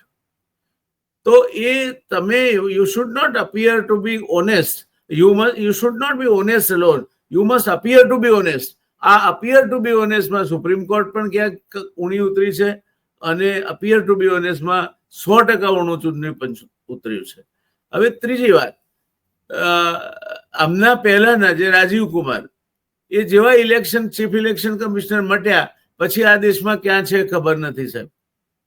તો એ તમે you should not appear to be honest, you should not be honest alone, you must appear to be honest. આ અપિયર ટુ બી ઓનેસ્ટમાં સુપ્રીમ કોર્ટ પણ ક્યાંક ઊણી ઉતરી છે અને અપિયર ટુ બી ઓનેસ્ટમાં 100% ઊણું ચૂંટણી પંચ ઉતર્યું છે. હવે ત્રીજી વાત, આમના પહેલાના જે રાજીવ કુમાર, એ જેવા ઇલેક્શન ચીફ ઇલેક્શન કમિશનર મટ્યા પછી આ દેશમાં ક્યાં છે ખબર નથી સાહેબ.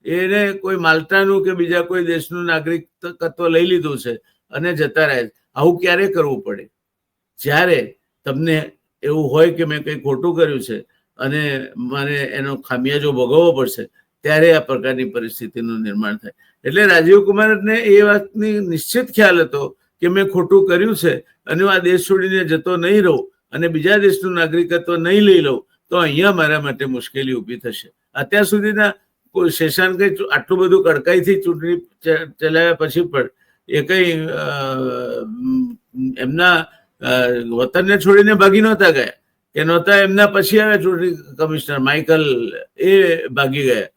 એને કોઈ માલ્ટાનું કે બીજા કોઈ દેશનું નાગરિકત્વ લઈ લીધું છે અને જતા રહે. આવું ક્યારે કરવું પડે? જ્યારે તમને એવું હોય કે મેં કંઈ ખોટું કર્યું છે અને મને એનો ખામિયાજો ભોગવવો પડશે, ત્યારે આ પ્રકારની પરિસ્થિતિનું નિર્માણ થાય. એટલે રાજીવ કુમારને એ વાતની નિશ્ચિત ખ્યાલ હતો કે મેં ખોટું કર્યું છે અને હું આ દેશ છોડીને જતો નહીં રહું અને બીજા દેશનું નાગરિકત્વ નહીં લઈ લઉં તો અહીંયા મારા માટે મુશ્કેલી ઊભી થશે. અત્યાર સુધીના શેષાન કઈ આટલું બધું કડકાઈથી ચૂંટણી ચલાવ્યા પછી પણ એ કઈ એમના વતનને છોડીને ભાગી નહોતા ગયા કે નહોતા એમના પછી આવ્યા ચૂંટણી કમિશનર માઇકલ, એ ભાગી ગયા.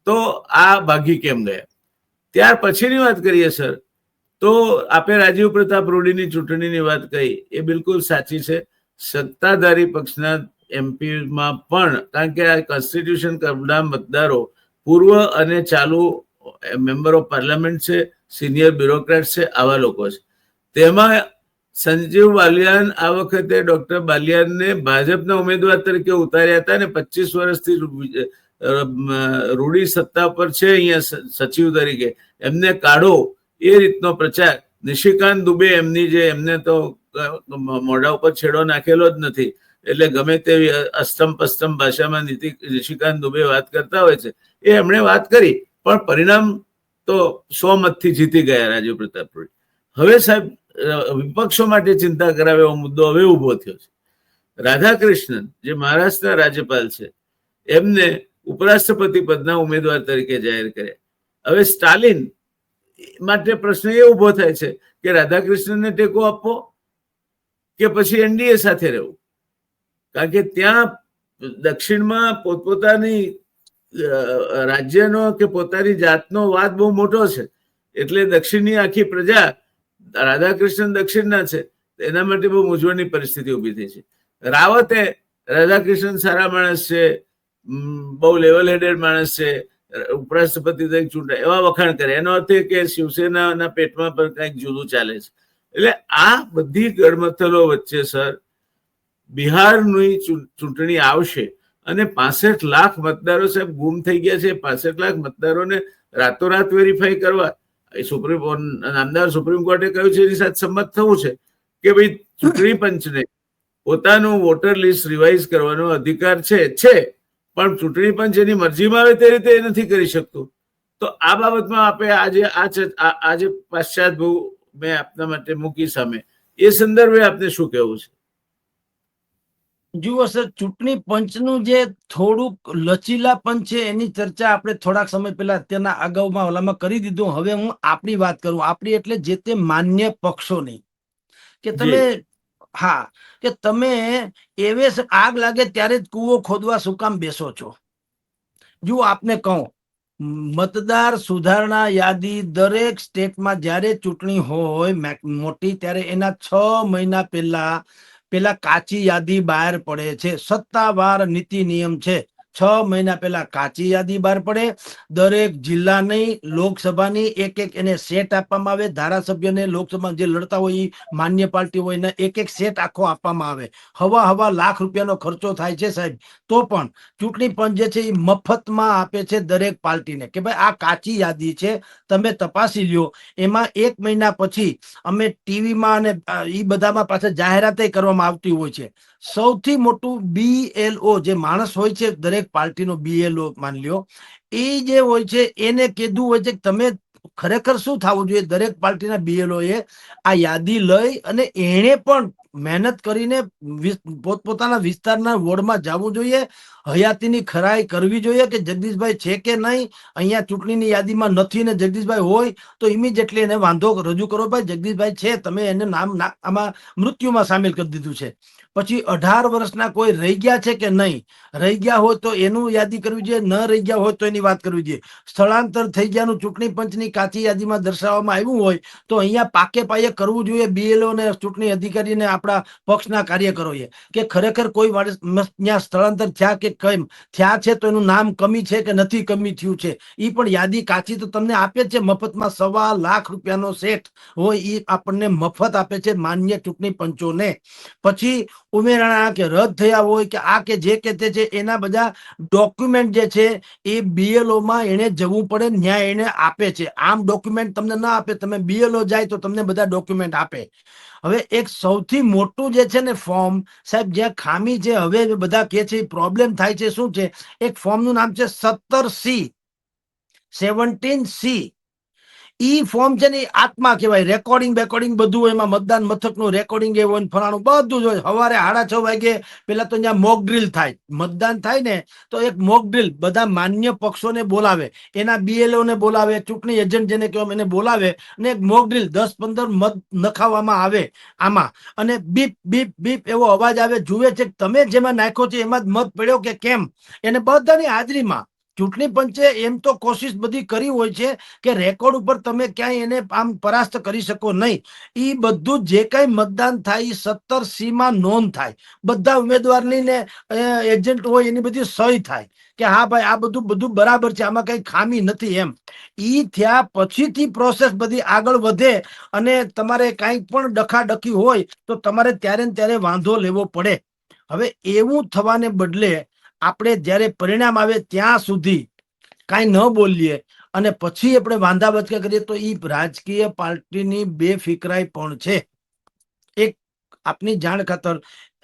તો આ ભાગી કેમ ગયા? ત્યાર પછીની વાત કરીએ સર, તો આપે રાજીવ પ્રતાપ રૂડીની ચૂંટણીની વાત કહી, એ બિલકુલ સાચી છે. સત્તાધારી પક્ષના એમપીમાં પણ, કારણ કે આ કોન્સ્ટિટ્યુશન ક્લબના મતદારો પૂર્વ અને ચાલુ મેમ્બર ઓફ પાર્લામેન્ટ છે, સિનિયર બ્યુરોક્રેટ છે, આવા લોકો છે. તેમાં સંજીવ બાલિયાન આ વખતે ડોક્ટર બાલિયાનને ભાજપના ઉમેદવાર તરીકે ઉતાર્યા હતા અને 25 વર્ષથી રૂડી સત્તા પર છે અહીંયા સચિવ તરીકે, એમને કાઢો એ રીતનો પ્રચાર. નિશિકાંત દુબે એમની જે, એમને તો મોઢા ઉપર છેડો નાખેલો જ નથી, એટલે ગમે તેવી અસ્તમ પસ્તમ ભાષામાં નિશિકાંત દુબે વાત કરતા હોય છે, એ એમણે વાત કરી, પણ પરિણામ તો 100 મતથી જીતી ગયા રાજીવ પ્રતાપ રૂડી. હવે સાહેબ વિપક્ષો માટે ચિંતા કરાવે એવો મુદ્દો હવે ઉભો થયો છે. રાધાકૃષ્ણન જે મહારાષ્ટ્રના રાજ્યપાલ છે, એમને ઉપરાષ્ટ્રપતિ પદના ઉમેદવાર તરીકે જાહેર કર્યા. હવે સ્ટાલિન માટે પ્રશ્ન એ ઉભો થાય છે કે રાધાકૃષ્ણનને ટેકો આપવો કે પછી એનડીએ સાથે રહેવું? કારણ કે ત્યાં દક્ષિણમાં પોતપોતાની રાજ્યનો કે પોતાની જાતનો વાદ બહુ મોટો છે, એટલે દક્ષિણની આખી પ્રજા, રાધાકૃષ્ણન દક્ષિણના છે, એના માટે બહુ મૂંઝવણની પરિસ્થિતિ ઊભી થઈ છે. રાવતે રાધાકૃષ્ણન સારા માણસ છે, બહુ લેવલ હેડેડ માણસ છે, ઉપરાષ્ટ્રપતિ તરીકે ચૂંટાય એવા વખાણ કરે. એનો અર્થ એ કે શિવસેનાના પેટમાં પણ કંઈક જુદું ચાલે છે. એટલે આ બધી ગડમથલો વચ્ચે સર બિહારની ચૂંટણી આવશે અને 65 લાખ મતદારો સાહેબ ગુમ થઈ ગયા છે. 65 લાખ મતદારોને રાતોરાત વેરીફાઈ કરવા નામદાર સુપ્રીમ કોર્ટે કહ્યું છે, એની સાથે સંમત થવું છે કે ભાઈ ચૂંટણી પંચને પોતાનું વોટર લિસ્ટ રિવાઇઝ કરવાનો અધિકાર છે, પણ ચૂંટણી પંચ એની મરજીમાં આવે તે રીતે એ નથી કરી શકતું. તો આ બાબતમાં આપણે આજે પાશ્ચાત ભૂ મેં આપના માટે મૂકી સામે, એ સંદર્ભે આપને શું કહેવું છે? જુઓ સર, ચૂંટણી પંચનું જે થોડુંક લચીલા પંચ છે એની ચર્ચા આપણે થોડાક સમય પહેલા અત્યારના અગાઉમાં ઓલામાં કરી દીધું. હવે હું આપણી વાત કરું. આપણી એટલે જે તે માન્ય પક્ષોની, કે તમે હા, કે તમે એવે આગ લાગે ત્યારે જ કૂવો ખોદવા શું કામ બેસો છો? જુઓ, આપને કહું, મતદાર સુધારણા યાદી દરેક સ્ટેટમાં જ્યારે ચૂંટણી હોય મોટી, ત્યારે એના 6 મહિના પહેલા પેલા કાચી યાદી બહાર પડે છે. સત્તાવાર નીતિ નિયમ છે, 6 મહિના પહેલા કાચી યાદી બહાર પડે. દરેક જિલ્લાની લોકસભાની એક એને સેટ આપવામાં આવે. ધારાસભ્યને લોકસભા જે લડતા હોય એ માન્ય પાર્ટી હોય ને એક સેટ આખો આપવામાં આવે. હવા લાખ રૂપિયાનો ખર્ચો થાય છે સાહેબ. તો પણ ચૂંટણી પંચ જે છે એ મફતમાં આપે છે દરેક પાર્ટીને કે ભાઈ આ કાચી યાદી છે, તમે તપાસી લ્યો. એમાં 1 મહિના પછી અમે ટીવીમાં અને એ બધામાં પાછળ જાહેરાત કરવામાં આવતી હોય છે. સૌથી મોટું BLO જે માણસ હોય છે દરેક પાર્ટીનો BLO માની લ્યો, એ જે હોય છે એને કીધું હોય છે કે તમે ખરેખર શું થવું જોઈએ. દરેક પાર્ટીના BLO એ આ યાદી લઈ અને એને પણ મહેનત કરીને પોતપોતાના વિસ્તારના વોર્ડમાં જવું જોઈએ. હયાતીની ખરાઈ કરવી જોઈએ કે જગદીશભાઈ છે કે નહીં, અહીંયા ચૂંટણીની યાદીમાં નથી ને જગદીશભાઈ હોય તો ઇમિડિયેટલી એને વાંધો રજૂ કરો. ભાઈ જગદીશભાઈ છે, તમે એને નામ આમાં મૃત્યુમાં સામેલ કરી દીધું છે. પછી 18 વર્ષના કોઈ રહી ગયા છે કે નહીં, રહી ગયા હોય તો એનું યાદી કરવી જોઈએ, ન રહી ગયા હોય તો એની વાત કરવી જોઈએ. સ્થળાંતર થઈ ગયાનું ચૂંટણી પંચની કાચી યાદીમાં દર્શાવવામાં આવ્યું હોય તો અહીંયા પાકે પાયે કરવું જોઈએ BLO ને ચૂંટણી અધિકારીને આપણા પક્ષના કાર્યકરોએ કે ખરેખર કોઈ ત્યાં સ્થળાંતર થયા કે કેમ થયા છે તો એનું નામ કમી છે કે નથી કમી થયું છે. એ પણ યાદી કાચી તો તમને આપે છે મફતમાં. 1.25 લાખ રૂપિયાનો સેટ હોય એ આપણને મફત આપે છે માન્ય ચૂંટણી પંચોને. પછી ઉમેરાણા કે રદ થયા હોય કે આ કે જે કે તે છે એના બધા ડોક્યુમેન્ટ જે છે એ BLO માં એને જવું પડે, ન્યાય એને આપે છે. આમ ડોક્યુમેન્ટ તમને ના આપે, તમે BLO જાય તો તમને બધા ડોક્યુમેન્ટ આપે. હવે એક સૌથી મોટું જે છે ને ફોર્મ સાહેબ જ્યાં ખામી છે, હવે બધા કે છે પ્રોબ્લેમ થાય છે, શું છે? એક ફોર્મનું નામ છે 17C, 17C. ઈ ફોર્મ છે ને આત્મા કહેવાય. રેકોર્ડિંગ બધું એમાં મતદાન મથકનું રેકોર્ડિંગ એ હોય, ફલાણું બધું જ હોય. સવારે 6:30 વાગે પેલા તો ત્યાં મોક ડ્રીલ થાય. મતદાન થાય ને તો એક મોક ડ્રીલ બધા માન્ય પક્ષોને બોલાવે, એના BLO ને બોલાવે, ચૂંટણી એજન્ટ જેને કહેવાય એને બોલાવે અને એક મોક ડ્રીલ 10-15 મત નખાવવામાં આવે આમાં, અને બીપ બીપ બીપ એવો અવાજ આવે. જુએ છે તમે જેમાં નાખ્યો છે એમાં જ મત પડ્યો કે કેમ, એને બધાની હાજરીમાં. ચૂંટણી પંચે એમ તો કોશિશ બધી કરી હોય છે કે રેકોર્ડ ઉપર તમે ક્યાંય એને આમ પરાસ્ત કરી શકો નહીં. એ બધું જે કઈ મતદાન થાય 17C માં નોંધ થાય. બધા ઉમેદવારની ને એજન્ટ હોય એની બધી સહી થાય કે હા ભાઈ આ બધું બરાબર છે, આમાં કઈ ખામી નથી એમ. ઈ થયા પછીથી પ્રોસેસ બધી આગળ વધે અને તમારે કાંઈ પણ ડખાડખી હોય તો તમારે ત્યારે ને ત્યારે વાંધો લેવો પડે. હવે એવું થવાને બદલે આપણે જ્યારે પરિણામ આવે ત્યાં સુધી કાંઈ ન બોલીએ અને પછી આપણે વાંધા વચકા કરીએ તો એ રાજકીય પાર્ટીની બેફિકરાઈ પણ છે. એક આપની જાણ ખાતર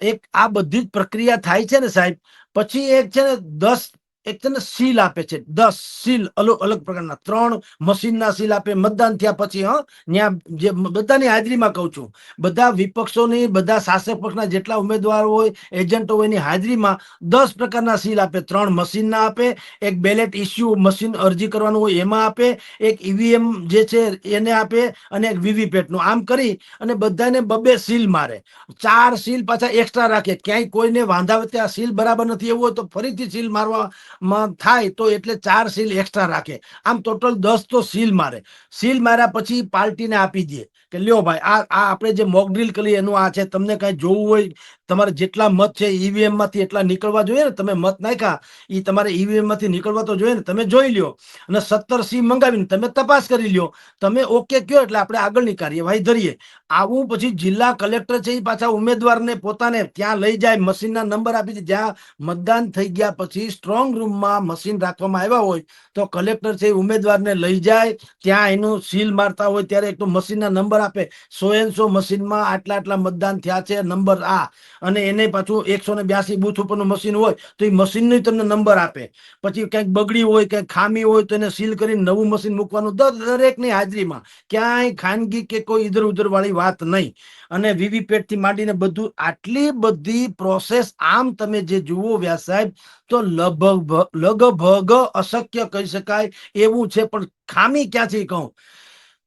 એક આ બધી જ પ્રક્રિયા થાય છે ને સાહેબ, પછી એક છે ને 10 એક છે ને સીલ આપે છે. 10 સીલ અલગ અલગ પ્રકારના 3 મશીનના સીલ આપે મતદાન થયા પછી. ત્યાં જે બધાની હાજરીમાં કહું છું, બધા વિપક્ષોની, બધા શાસક પક્ષના જેટલા ઉમેદવારો હોય, એજન્ટો હોય એની હાજરીમાં 10 પ્રકારના સીલ આપે. 3 મશીનના આપે, એક બેલેટ ઇસ્યુ મશીન અરજી કરવાનું હોય એમાં આપે, એક EVM જે છે એને આપે અને એક VVPAT નું. આમ કરી અને બધાને 2-2 સીલ મારે. 4 સીલ પાછા એક્સ્ટ્રા રાખે. ક્યાંય કોઈને વાંધા વચ્ચે આ સીલ બરાબર નથી એવું હોય તો ફરીથી સીલ મારવામાં થાય તો એટલે 4 સીલ એક્સ્ટ્રા રાખે. આમ ટોટલ 10 તો સીલ મારે. સીલ માર્યા પછી પાર્ટીને આપી દે કે લ્યો ભાઈ આ આપણે જે મોક ડ્રીલ કરી એનું આ છે, તમને કઈ જોવું હોય, તમારે જેટલા મત છે EVM માંથી એટલા નીકળવા જોઈએ ને, તમે મત નાખ્યા એ તમારે EVM માંથી નીકળવા તો જોઈએ ને, તમે જોઈ લ્યો અને 17C મંગાવીને તમે તપાસ કરી લ્યો. તમે ઓકે કયો એટલે આપણે આગળની કાર્યવાહી ધરીએ. આવું પછી જિલ્લા કલેક્ટર છે એ પાછા ઉમેદવારને પોતાને ત્યાં લઈ જાય, મશીનના નંબર આપી દે. જ્યાં મતદાન થઈ ગયા પછી સ્ટ્રોંગ રૂમમાં મશીન રાખવામાં આવ્યા હોય તો કલેક્ટર છે ઉમેદવારને લઈ જાય, ત્યાં એનું સીલ મારતા હોય ત્યારે એક તો મશીનના નંબર આપે. 100 મશીનમાં આટલા મતદાન થયા છે, નંબર આ. અને એને પાછું 182 બૂથ ઉપરનું મશીન હોય તો એ મશીનનો તમને નંબર આપે. પછી કંઈક બગડી હોય, કંઈક ખામી હોય તો એને સીલ કરીને નવું મશીન મૂકવાનું દરેકની હાજરીમાં. ક્યાંય ખાનગી કે કોઈ ઇધર ઉધર વાળી વાત નહીં. અને VVPAT થી માંડીને બધું આટલી બધી પ્રોસેસ આમ તમે જે જુઓ વ્યાસ સાહેબ તો લગભગ અશક્ય કહી શકાય એવું છે. પણ ખામી ક્યાંથી કહું,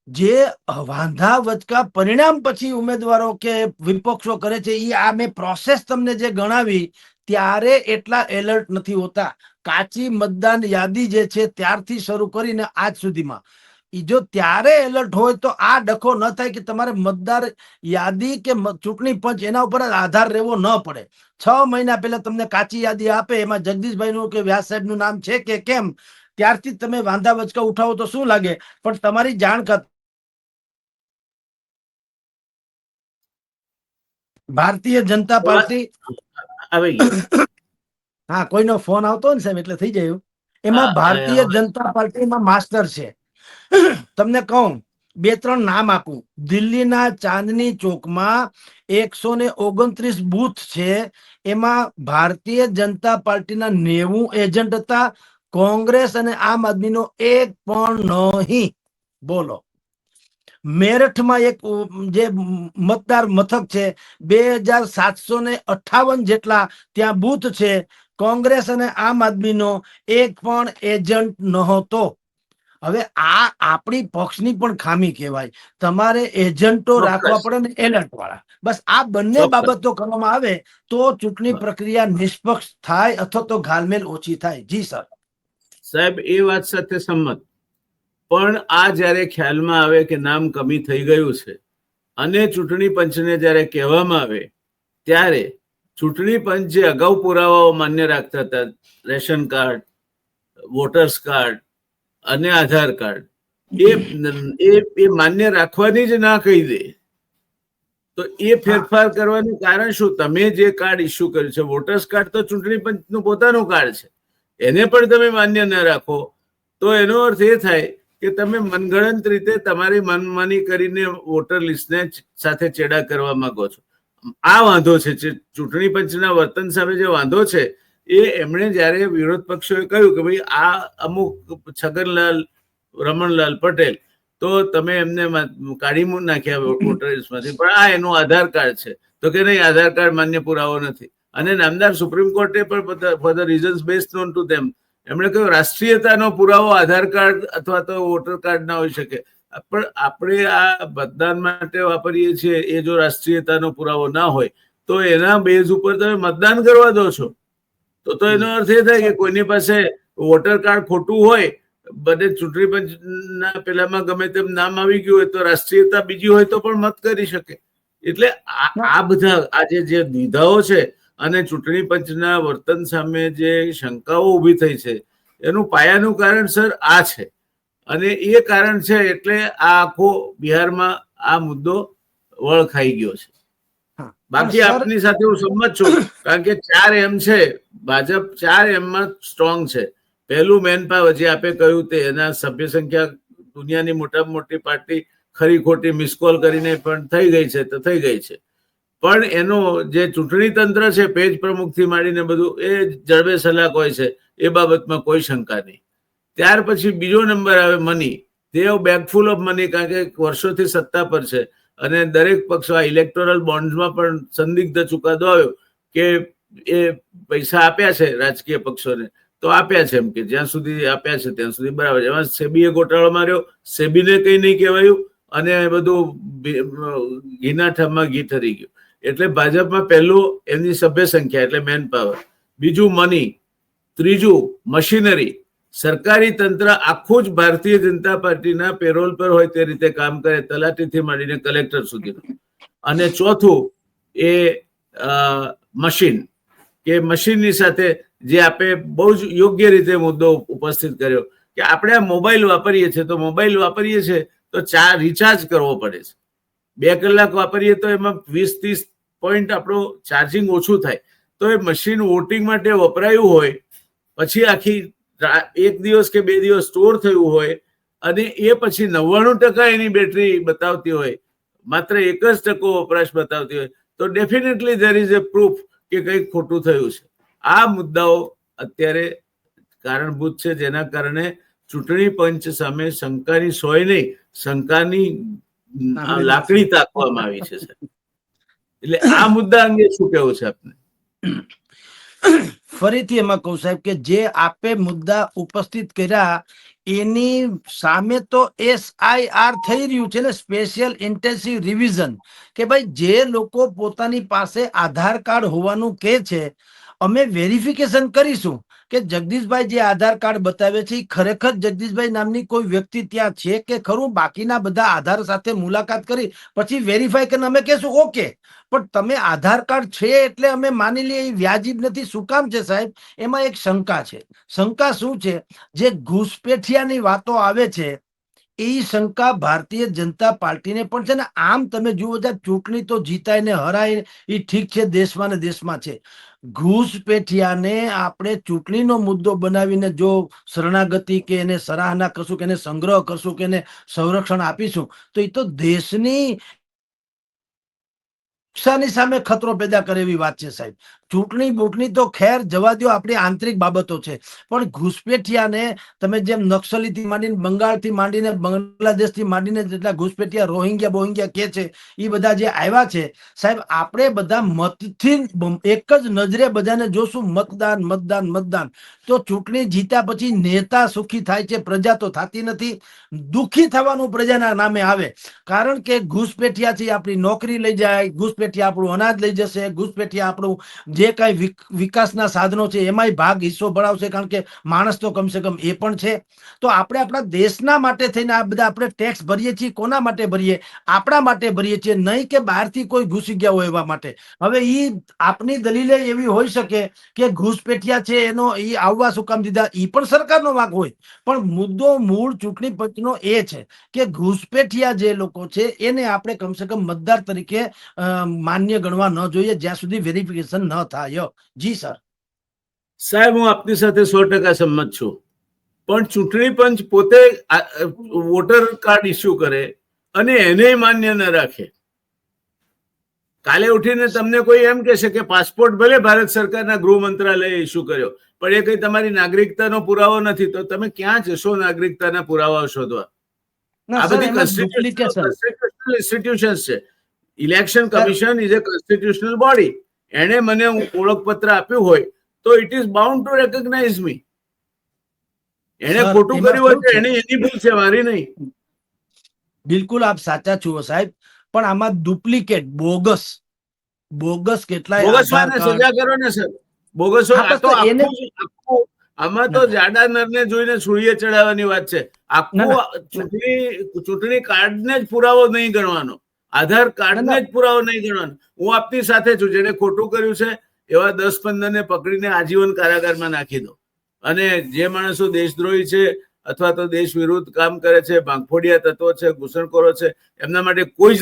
જે વાંધા વચકા પરિણામ પછી ઉમેદવારો કે વિપક્ષો કરે છે એ આ મેં પ્રોસેસ તમને જે ગણાવી ત્યારે એટલા એલર્ટ નથી હોતા. કાચી મતદાન યાદી જે છે ત્યારથી શરૂ કરીને આજ સુધીમાં ઈ જો ત્યારે એલર્ટ હોય તો આ ડખો ન થાય કે તમારે મતદાર યાદી કે ચૂંટણી પંચ એના ઉપર જ આધાર રહેવો ન પડે. 6 મહિના પહેલા તમને કાચી યાદી આપે, એમાં જગદીશભાઈ નું કે વ્યાસ સાહેબ નું નામ છે કે કેમ, ત્યારથી તમે વાંધા વચકા ઉઠાવો તો શું લાગે, પણ તમારી જાણ ભારતીય જનતા પાર્ટી આવી ગયો. હા, કોઈનો ફોન આવતો ને સાહેબ એટલે થઈ જાય એવું. એમાં ભારતીય જનતા પાર્ટીમાં માસ્ટર છે. તમને કહું, 2-3 નામ આપું. દિલ્હીના ચાંદની ચોકમાં 129 બૂથ છે. એમાં ભારતીય જનતા પાર્ટીના 90 એજન્ટ હતા. કોંગ્રેસ અને આમ આદમીનો એક પણ નહીં. બોલો. મેરઠમાં એક જે મતદાર મથક છે, 2758 જેટલા ત્યાં બૂથ છે. કોંગ્રેસ અને આમ આદમીનો એક પણ એજન્ટ નહોતો. હવે આ આપણી પક્ષની પણ ખામી કહેવાય. તમારે એજન્ટો રાખવા પડે ને એલર્ટ વાળા. બસ આ બંને બાબતો કરવામાં આવે તો ચૂંટણી પ્રક્રિયા નિષ્પક્ષ થાય અથવા તો ઘાલમેલ ઓછી થાય. જી સર. સાહેબ, એ વાત સાથે સંમત. પણ આ જ્યારે ખ્યાલમાં આવે કે નામ કમી થઈ ગયું છે અને ચૂંટણી પંચને જ્યારે કહેવામાં આવે, ત્યારે ચૂંટણી પંચ જે અગાઉ પુરાવાઓ માન્ય રાખતા હતા, રેશન કાર્ડ, વોટર્સ કાર્ડ અને આધાર કાર્ડ, એ માન્ય રાખવાની જ ના કહી દે, તો એ ફેરફાર કરવાનું કારણ શું? તમે જે કાર્ડ ઇસ્યુ કર્યું છે, વોટર્સ કાર્ડ તો ચૂંટણી પંચનું પોતાનું કાર્ડ છે, એને પણ તમે માન્ય ન રાખો તો એનો અર્થ એ થાય કે તમે મનગણત રીતે તમારી મનમાની કરીને વોટર લિસ્ટને સાથે ચેડા કરવા માંગો છો. આ વાંધો છે. ચૂંટણી પંચના વર્તન સામે જે વાંધો છે એ એમણે જ્યારે વિરોધ પક્ષોએ કહ્યું કે ભાઈ આ અમુક છગનલાલ રમણલાલ પટેલ, તો તમે એમને કાઢી નાખ્યા વોટર લિસ્ટમાંથી, પણ આ એનું આધાર કાર્ડ છે, તો કે નહીં, આધાર કાર્ડ માન્ય પુરાવો નથી. અને નામદાર સુપ્રીમ કોર્ટે પણ for the reasons based non to them એમણે કહ્યું રાષ્ટ્રીયતાનો પુરાવો આધાર કાર્ડ અથવા તો વોટર કાર્ડ ના હોઈ શકે. પણ આપણે આ મતદાન માટે વાપરીએ છીએ, એ જો રાષ્ટ્રીયતાનો પુરાવો ના હોય તો એના બેઝ ઉપર તમે મતદાન કરવા દો છો, તો એનો અર્થ એ થાય કે કોઈની પાસે વોટર કાર્ડ ખોટું હોય, બધે ચૂંટણી પંચના પેલામાં ગમે તેમ નામ આવી ગયું હોય તો રાષ્ટ્રીયતા બીજી હોય તો પણ મત કરી શકે. એટલે આ બધા આજે જે દ્વિધાઓ છે અને ચૂંટણી પંચના વર્તન સામે જે શંકાઓ ઊભી થઈ છે, એનું પાયાનું કારણ સર આ છે. અને એ કારણ છે એટલે આ આખો બિહારમાં આ મુદ્દો વળ ખાઈ ગયો છે. બાકી આપની સાથે હું સંમત છું, કારણ કે 4 એમ છે, ભાજપ 4 એમમાં સ્ટ્રોંગ છે. પહેલું મેન પાવર, જે આપે કહ્યું તે, એના સભ્ય સંખ્યા દુનિયાની મોટામાં મોટી પાર્ટી ખરી ખોટી મિસકોલ કરીને પણ થઈ ગઈ છે તો થઈ ગઈ છે. પણ એનો જે ચૂંટણી તંત્ર છે, પેજ પ્રમુખથી માંડીને બધું એ જડબે સલાક હોય છે, એ બાબતમાં કોઈ શંકા નહીં. ત્યાર પછી બીજો નંબર આવે મની. તે બેગફુલ ઓફ મની, કારણ કે વર્ષોથી સત્તા પર છે અને દરેક પક્ષ આ ઇલેક્ટોરલ બોન્ડ્સમાં પણ સંદિગ્ધ ચુકાદો આવ્યો કે એ પૈસા આપ્યા છે રાજકીય પક્ષોને તો આપ્યા છે, એમ કે જ્યાં સુધી આપ્યા છે ત્યાં સુધી બરાબર. એમાં સેબીએ ગોટાળો માર્યો, સેબીને કઈ નહીં કહેવાયું અને બધું ઘીના ઠામમાં ઘી ઠરી ગયું. એટલે ભાજપમાં પહેલું એમની સભ્ય સંખ્યા એટલે મેન પાવર, બીજું મની, ત્રીજું મશીનરી. સરકારી તંત્ર આખું જ ભારતીય જનતા પાર્ટીના પેરોલ પર હોય તે રીતે કામ કરે, તલાટીથી માંડીને કલેક્ટર સુધીનું. અને ચોથું એ મશીન, કે મશીનની સાથે જે આપણે બહુ જ યોગ્ય રીતે મુદ્દો ઉપસ્થિત કર્યો કે આપણે આ મોબાઈલ વાપરીએ છીએ તો રિચાર્જ કરવો પડે છે. 2 કલાક વાપરીએ તો એમાં 20-30 પોઈન્ટ આપણું ચાર્જિંગ ઓછું થાય. તો એ મશીન વોટિંગ માટે વપરાયું હોય, પછી આખી 1 દિવસ કે 2 દિવસ સ્ટોર થયું હોય અને એ પછી 99% એની બેટરી બતાવતી હોય, માત્ર 1% વપરાશ બતાવતી હોય, તો definitely there is A proof કે કંઈક ખોટું થયું છે. આ મુદ્દાઓ અત્યારે કારણભૂત છે, જેના કારણે ચૂંટણી પંચ સામે શંકાની સોય નહીં, શંકાની લાકડી તાકવામાં આવી છે. એટલે આ મુદ્દા અંગે શું કહેવું છે આપને? ફરીથી એમાં કહું સાહેબ કે જે આપે મુદ્દા ઉપસ્થિત કર્યા એની સામે તો SIR થઈ રહ્યું છે ને, સ્પેશિયલ ઇન્ટેન્સિવ રિવિઝન, કે ભાઈ જે લોકો પોતાની પાસે આધાર કાર્ડ હોવાનું કહે છે અમે વેરિફિકેશન કરીશું, કે જગદીશભાઈ જે આધાર કાર્ડ બતાવે છે એ ખરેખર જગદીશભાઈ નામની કોઈ વ્યક્તિ ત્યાં છે કે ખરું? બાકીના બધા આધાર સાથે મુલાકાત કરી પછી વેરીફાઈ કરીને અમે કહેશું ઓકે, પણ તમે આધાર કાર્ડ છે એટલે અમે માની લઈએ એ વ્યાજિબ નથી. શું કામ છે સાહેબ? એમાં એક શંકા છે. શંકા શું છે? જે ઘૂસપેઠિયાની વાતો આવે છે એ શંકા ભારતીય જનતા પાર્ટીને પણ છે ને. આમ તમે જુઓ છો ચૂંટણી તો જીતાય ને હરાય એ ઠીક છે, દેશમાં ને દેશમાં છે. ઘૂસપેઠિયાને આપણે ચૂંટણીનો મુદ્દો બનાવીને જો શરણાગતિ કે એને સરાહના કરશું કે એને સંગ્રહ કરશું કે એને સંરક્ષણ આપીશું તો એ તો દેશની નુકસાની સામે ખતરો પેદા કરે એવી વાત છે સાહેબ. ચૂંટણી બૂંટણી તો ખેર જવા દો, આપણી આંતરિક બાબતો છે, પણ ઘૂસપેઠિયાને તમે જેમ નક્સલીથી માંડીને બંગાળથી માંડીને બાંગ્લાદેશથી માંડીને જેટલા ઘૂસપેઠિયા રોહિંગ્યા બોહિંગ્યા કે છે એ બધા જે આવ્યા છે સાહેબ, આપણે બધા મતથી એક જ નજરે બધાને જોશું મતદાન મતદાન મતદાન. તો ચૂંટણી જીત્યા પછી નેતા સુખી થાય છે, પ્રજા તો થતી નથી. દુઃખી થવાનું પ્રજાના નામે આવે, કારણ કે ઘૂસપેઠિયાથી આપણી નોકરી લઈ જાય, ઘૂસપેઠિયા આપણું અનાજ લઈ જશે, ઘૂસપેઠિયા આપણું જે કાંઈ વિકાસના સાધનો છે એમાંય ભાગ હિસ્સો ભરાવશે, કારણ કે માણસ તો કમસે કમ એ પણ છે. તો આપણે આપણા દેશના માટે થઈને આ બધા આપણે ટેક્સ ભરીએ છીએ. કોના માટે ભરીએ? આપણા માટે ભરીએ છીએ, નહીં કે બહારથી કોઈ ઘૂસી ગયા હોય એવા માટે. હવે ઈ આપની દલીલે એવી હોઈ શકે કે ઘૂસપેઠિયા છે એનો ઈ આવવા શું કામ દીધા, ઈ પણ સરકારનો વાંક હોય. પણ મુદ્દો મૂળ ચૂંટણી પંચનો એ છે કે ઘૂસપેઠિયા જે લોકો છે એને આપણે કમસે કમ મતદાર તરીકે માન્ય ગણવા ન જોઈએ જ્યાં સુધી વેરિફિકેશન ન થાય. જી સર. સાહેબ, હું આપની સાથે 100% સંમત છું, પણ ચૂંટણી પંચ પોતે વોટર કાર્ડ ઇસ્યુ કરે અને એને માન્ય ન રાખે. કાલે ઉઠીને તમને કોઈ એમ કહેશે કે પાસપોર્ટ ભલે ભારત સરકારના ગૃહ મંત્રાલયે ઇસ્યુ કર્યો, પણ એ કઈ તમારી નાગરિકતાનો પુરાવો નથી, તો તમે ક્યાં જશો નાગરિકતાના પુરાવા શોધવા? આ બધી કોન્સ્ટિટ્યુશનલ ઇન્સ્ટિટ્યુશન્સ છે. Election commission is a constitutional body. એને મને ઓળખપત્ર આપ્યું હોય તો it is bound to recognise me. એને ખોટું કર્યું હોય તો એની ભૂલ છે, મારી નહીં. બિલકુલ આપ સાચા છો સાહેબ, પણ આમાં ડુપ્લિકેટ બોગસ કેટલાય આધાર કાર્ડ સજા કરો ને સર. બોગસ આમાં તો જાડા નરને જોઈને સૂળીએ ચડાવવાની વાત છે. આખું ચૂંટણી કાર્ડને જ પુરાવો નહીં ગણવાનો, આધાર કાર્ડને જ પુરાવો નહીં ગણવાનો. હું આપની સાથે છું. જેને ખોટું કર્યું છે એવા 10-15 ને પકડીને આજીવન કારાગારમાં નાખી દો. અને જે માણસો દેશદ્રોહી છે અથવા તો દેશ વિરુદ્ધ કામ કરે છે, ભાંગફોડિયા તત્વો છે, ઘૂસણખોરો છે, એમના માટે કોઈ જ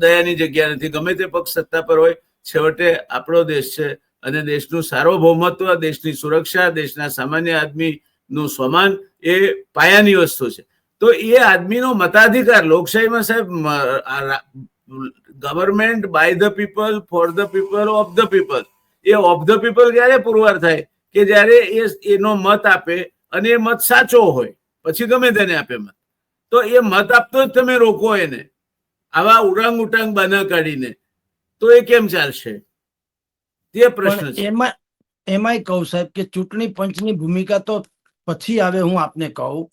દયાની જગ્યા નથી. ગમે તે પક્ષ સત્તા પર હોય, છેવટે આપણો દેશ છે અને દેશનું સાર્વભૌમત્વ, દેશની સુરક્ષા, દેશના સામાન્ય આદમીનું સ્વમાન એ પાયાની વસ્તુ છે. તો એ આદમીનો મતાધિકાર લોકશાહીમાં સાહેબ, government by the people, for the people, of the people. એ ઓફ ધ પીપલ ક્યારે પુરવાર થાય? કે જયારે એનો મત આપે અને એ મત સાચો હોય, પછી ગમે તેને આપે મત. તો એ મત આપતો જ તમે રોકો એને આવા ઉટાંગ ઉટાંગ બાના કાઢીને, તો એ કેમ ચાલશે? તે પ્રશ્ન છે. એમાંય કહું સાહેબ કે ચૂંટણી પંચની ભૂમિકા તો પછી આવે. હું આપને કહું,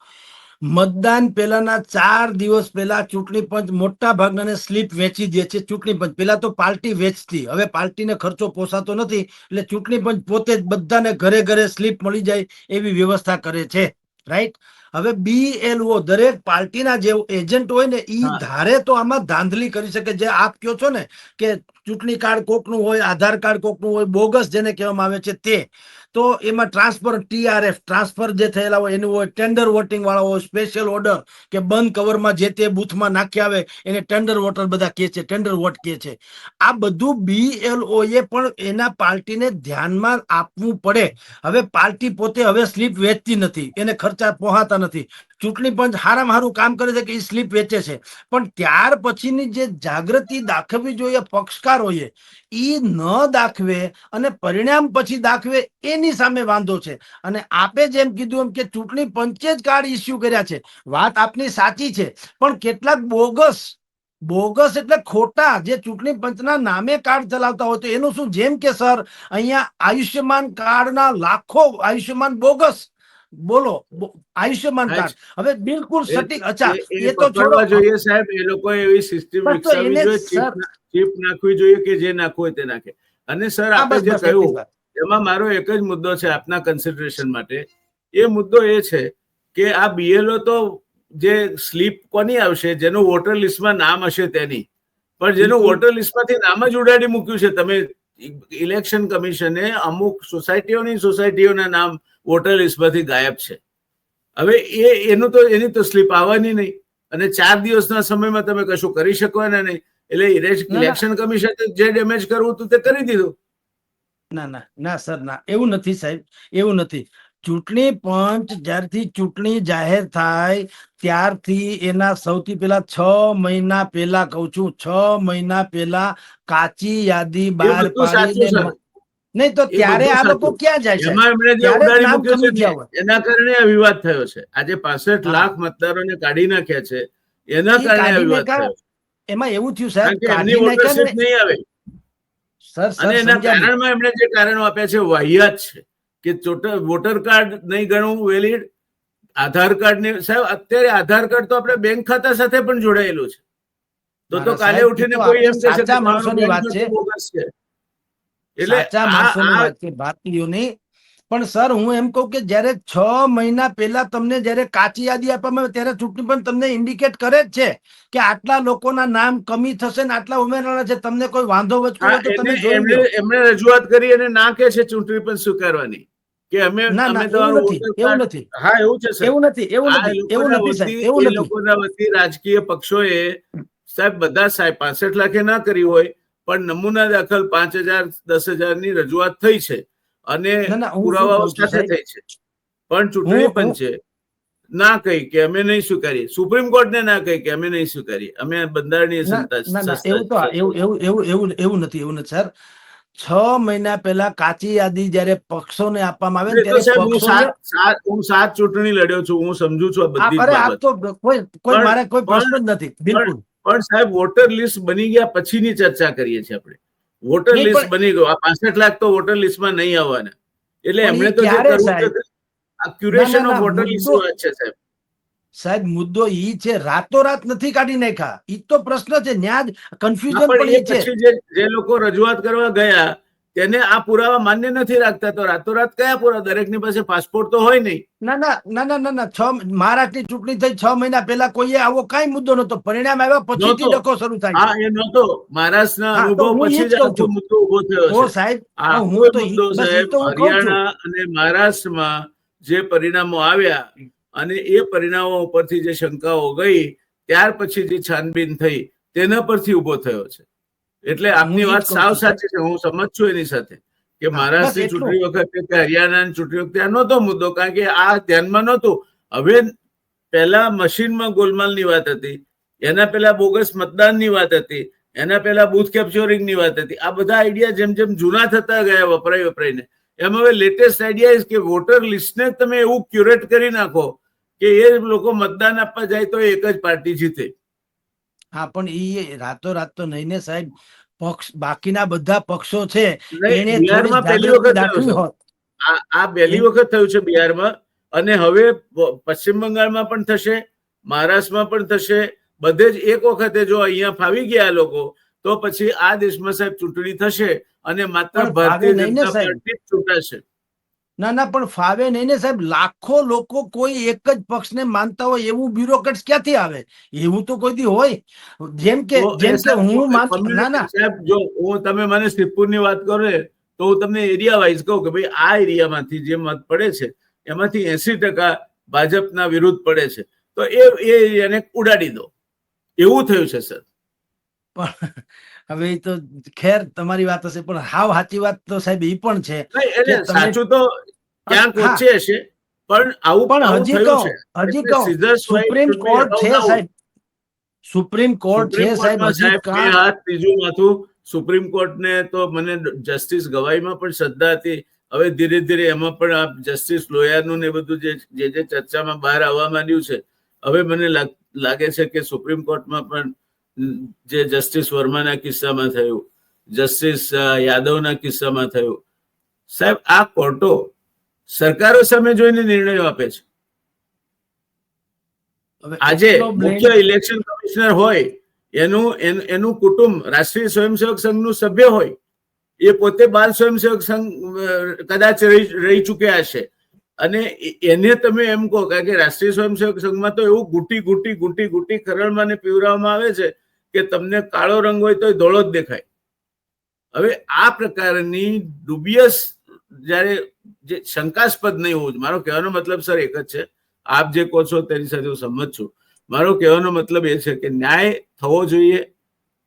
મતદાન પહેલાના 4 દિવસ પહેલા ચૂંટણી પંચ મોટા ભાગના સ્લીપ વેચી દે છે. ચૂંટણી પંચ પહેલા તો પાર્ટી વેચતી, હવે પાર્ટીને ખર્ચો પોસાતો નથી એટલે ચૂંટણી પંચ પોતે જ બધાને ઘરે ઘરે સ્લીપ મળી જાય એવી વ્યવસ્થા કરે છે. રાઈટ. હવે BLO દરેક પાર્ટીના જે એજન્ટ હોય ને ઈ ધારે તો આમાં ધાંધલી કરી શકે. જે આપ કહો છો ને કે ચૂંટણી કાર્ડ કોકનું હોય, આધાર કાર્ડ કોકનું હોય, બોગસ જેને કહેવામાં આવે છે તે, તો એમાં ટ્રાન્સફર, TRF ટ્રાન્સફર જે થયેલા હોય એનું હોય, ટેન્ડર વોટિંગ વાળા હોય, સ્પેશિયલ ઓર્ડર કે બંધ કવરમાં જે તે બૂથમાં નાખી આવે એને ટેન્ડર વોટર બધા કહે છે, ટેન્ડર વોટ કહે છે. આ બધું BLO એ પણ એના પાર્ટીને ધ્યાનમાં આપવું પડે. હવે પાર્ટી પોતે હવે સ્લીપ વેચતી નથી, એને ખર્ચા પહોંચતા નથી. ચૂંટણી પંચ હારામાં હારું કામ કરે છે કે એ સ્લીપ વેચે છે, પણ ત્યાર પછીની જે જાગૃતિ દાખવવી જોઈએ પક્ષકારોએ ઈ ન દાખવે અને પરિણામ પછી દાખવે એની સામે વાંધો છે. અને આપે જેમ કીધું એમ કે ચૂંટણી પંચે જ કાર્ડ ઇસ્યુ કર્યા છે, વાત આપની સાચી છે, પણ કેટલાક બોગસ એટલે ખોટા જે ચૂંટણી પંચના નામે કાર્ડ ચલાવતા હોય તો એનું શું? જેમ કે સર અહીંયા આયુષ્યમાન કાર્ડના લાખો આયુષ્યમાન બોગસ, બોલો આયુષ્યમાન કાર્ડ હવે બિલકુલ સટીક. અચ્છા, એ તો છોડો જોઈએ સાહેબ, એ લોકો એવી સિસ્ટમ વિકસાવવી જોઈએ, ચીપ નાખવી જોઈએ કે જે નાખવું હોય તે નાખે. અને સર આપણે જે કહ્યું એમાં મારો એક જ મુદ્દો છે આપના કન્સિડરેશન માટે. એ મુદ્દો એ છે કે આ બીએલઓ તો જે સ્લીપ કોની આવશે, જેનું વોટર લિસ્ટમાં નામ હશે તેની, પણ જેનું વોટર લિસ્ટમાંથી નામ જ ઉડાડી મૂક્યું છે તમે. ઇલેક્શન કમિશને અમુક સોસાયટીઓના નામ વોટર લિસ્ટમાંથી ગાયબ છે. હવે એની તો સ્લીપ આવવાની નહીં, અને 4 દિવસના સમયમાં તમે કશું કરી શકવાના નહીં. એટલે ઇલેક્શન કમિશન જે ડેમેજ કરવું હતું તે કરી દીધું. ના સર, ના, એવું નથી સાહેબ, એવું નથી. ચૂંટણી પંચ જ્યારથી ચૂંટણી જાહેર થાય ત્યારથી એના સૌથી પહેલા 6 મહિના પહેલા, કહું છું 6 મહિના પહેલા કાચી યાદી બહાર પાડીને, નહીં તો ત્યારે આ લોકો ક્યાં જાય છે? એમાં એમણે જે ઉડાડી મૂક્યું છે એના કારણે આ વિવાદ થયો છે. આજે 65 લાખ મતદારોને કાઢી નાખ્યા છે, એના કારણે આ વિવાદ થયો. એમાં એવું થયું સાહેબ, એમની વોટરશીપ નહીં આવે. અને એના કારણમાં એમણે જે કારણો આપ્યા છે વાહિયાત છે કે વોટર કાર્ડ નહીં ગણવું વેલિડ, આધાર કાર્ડ ને. સાહેબ, અત્યારે આધાર કાર્ડ તો આપણે બેંક ખાતા સાથે પણ જોડાયેલું છે. તો કાલે ઉઠીને કોઈ એમ કહે છે કે માણસોની વાત છે, એટલે સાચા માણસોની વાત છે ભારતીયોની. પણ સર, હું એમ કહું કે જયારે 6 મહિના પહેલા તમને જયારે કાચી યાદી આપવામાં આવે ત્યારે ચૂંટણી પણ તમને ઇન્ડિકેટ કરે જ છે કે આટલા લોકોના નામ કમી થશે ને આટલા ઉમેરવાના છે. તમને કોઈ વાંધો વચકો હોય તો તમે જોઈ લો. એમણે રજૂઆત કરી અને ના કે છે ચૂંટણી પણ સ્વીકારવાની કે અમે એવું નથી. હા, એવું છે એવું નથી, એવું નથી, એવું નથી સાહેબ, એવું નથી. લોકોના વતી રાજકીય પક્ષોએ સાહેબ બધા 65 લાખે ના કરી હોય, પણ નમૂના દાખલ 5,000 10,000 ની રજૂઆત થઈ છે અને પુરાવાઓ સાથે થઈ છે. પણ ચૂંટણી પંચે ના કહી કે અમે નહીં સ્વીકારીએ, સુપ્રીમ કોર્ટને ના કહી કે અમે નહીં સ્વીકારીએ, અમે બંધારણીય સંસ્થા. એવું નથી સર. 6 મહિના પહેલા કાચી યાદી જયારે પક્ષોને આપવામાં આવે ત્યારે હું 7 ચૂંટણી લડ્યો છું, હું સમજુ છું આ બધી કોઈ મારે કોઈ પ્રશ્ન જ નથી, બિલકુલ. પણ સાહેબ, વોટર લિસ્ટ બની ગયા પછીની ચર્ચા કરીએ છીએ આપણે. વોટર લિસ્ટ બની ગયો, આ 65 લાખ તો વોટર લિસ્ટમાં નહીં આવવાના. એટલે એમણે તો જે કરવું છે આ ક્યુરેશન ઓફ વોટર લિસ્ટ વાત છે સાહેબ. સાહેબ, મુદ્દો ઈ છે, રાતોરાત નથી કાઢી નાખ્યા. ઈ તો પ્રશ્ન છે, ન્યા જ કન્ફ્યુઝન પડી છે. જે લોકો રજૂઆત કરવા ગયા તેને આ પુરાવા માન્ય નથી રાખતા, તો રાતોરાત કયા પુરાવા? દરેકની પાસે પાસપોર્ટ તો હોય નહીં. ના. મહારાષ્ટ્રની ચૂંટણી થઈ 6 મહિના પહેલા કોઈએ આવો કઈ મુદ્દો નતો. પરિણામ આવ્યા પછીથી ડખો શરૂ થાય. હા, એ નતો. મહારાષ્ટ્રના અનુભવ પછી જ આ મુદ્દો ઉભો થયો છે. સાહેબ, હું તો સાહેબ, હરિયાણા અને મહારાષ્ટ્રમાં જે પરિણામો આવ્યા અને એ પરિણામો ઉપરથી જે શંકાઓ ગઈ, ત્યાર પછી જે છાનબીન થઈ તેના પરથી ઉભો થયો છે. એટલે આપની વાત સાવ સાચી છે, હું સમજ છું એની સાથે કે મહારાષ્ટ્રની ચૂંટણી વખતે કે હરિયાણાની ચૂંટણી વખતે આ નહોતો મુદ્દો, કારણ કે આ ધ્યાનમાં નહોતું. હવે પહેલા મશીનમાં ગોલમાલની વાત હતી, એના પહેલા બોગસ મતદાનની વાત હતી, એના પહેલા બૂથ કેપ્ચરિંગની વાત હતી. આ બધા આઈડિયા જેમ જેમ જૂના થતા ગયા વપરાઈને, એમ હવે લેટેસ્ટ આઈડિયા કે વોટર લિસ્ટને તમે એવું ક્યુરેટ કરી નાખો કે એ લોકો મતદાન આપવા જાય તો એક જ પાર્ટી જીતે. હા, પણ એ રાતોરાત તો નહીં ને સાહેબ. પક્ષ બાકીના બધા પક્ષો છે એને બિહારમાં પહેલી વખત થયું છે. આ પહેલી વખત થયું છે બિહારમાં, અને હવે પશ્ચિમ બંગાળમાં પણ થશે, મહારાષ્ટ્રમાં પણ થશે. બધે જ એક વખતે જો અહીંયા ફાવી ગયા લોકો તો પછી આ દેશમાં સાહેબ ચૂંટણી થશે અને માત્ર ભારતીય જનતા પાર્ટી જ ચૂંટાશે. ના, પણ ફાવે નહીં ને સાહેબ. લાખો લોકો કોઈ એક જ પક્ષને માનતા હોય એવું બ્યુરોક્રેટ્સ ક્યાંથી આવે? એવું તો કોઈ દી હોય? જેમ કે હું માનતો. ના સાહેબ, જો તમે મને સિદ્ધપુરની વાત કરો તો હું તમને એરિયા વાઇઝ કહું કે ભાઈ આ એરિયામાંથી જે મત પડે છે એમાંથી 80% ભાજપના વિરુદ્ધ પડે છે, તો એ એરિયાને ઉડાડી દો. એવું થયું છે સર. પણ હવે તો ખેર તમારી વાત હશે, પણ હાવ સાચી વાત તો સાહેબ એ પણ છે. સાચું તો ક્યાંક વચ્ચે હશે, પણ આવું પણ હજી કહું સુપ્રીમ કોર્ટ છે સાહેબ. સુપ્રીમ કોર્ટ છે સાહેબ. ત્રીજું માથું સુપ્રીમ કોર્ટને તો મને જસ્ટિસ ગવાઈમાં પણ શ્રદ્ધા હતી. હવે ધીરે ધીરે એમાં પણ આ જસ્ટિસ લોયારનું ને બધું જે ચર્ચામાં બહાર આવવા માંડ્યું છે, હવે મને લાગે છે કે સુપ્રીમ કોર્ટમાં પણ જે જસ્ટિસ વર્માના કિસ્સામાં થયું, જસ્ટિસ યાદવના કિસ્સામાં થયું, સાહેબ આ કોર્ટો સરકારો સામે જોઈને નિર્ણયો આપે છે. આજે મુખ્ય ઇલેક્શન કમિશનર હોય, એનું કુટુંબ રાષ્ટ્રીય સ્વયંસેવક સંઘનું સભ્ય હોય, એ પોતે બાલ સ્વયંસેવક સંઘ કદાચ રહી ચૂક્યા હશે, અને એને તમે એમ કહો કે રાષ્ટ્રીય સ્વયંસેવક સંઘમાં તો એવું ઘૂંટી ખરડમાં પીવરાવવામાં આવે છે કે તમને કાળો રંગ હોય તો ધોળો જ દેખાય. હવે આ પ્રકારની ડુબિયસ જયારે જે શંકાસ્પદ નહીં હોવું, મારો કહેવાનો મતલબ સર એક જ છે, આપ જે કહો છો તેની સાથે હું સંમત છું. મારો કહેવાનો મતલબ એ છે કે ન્યાય થવો જોઈએ,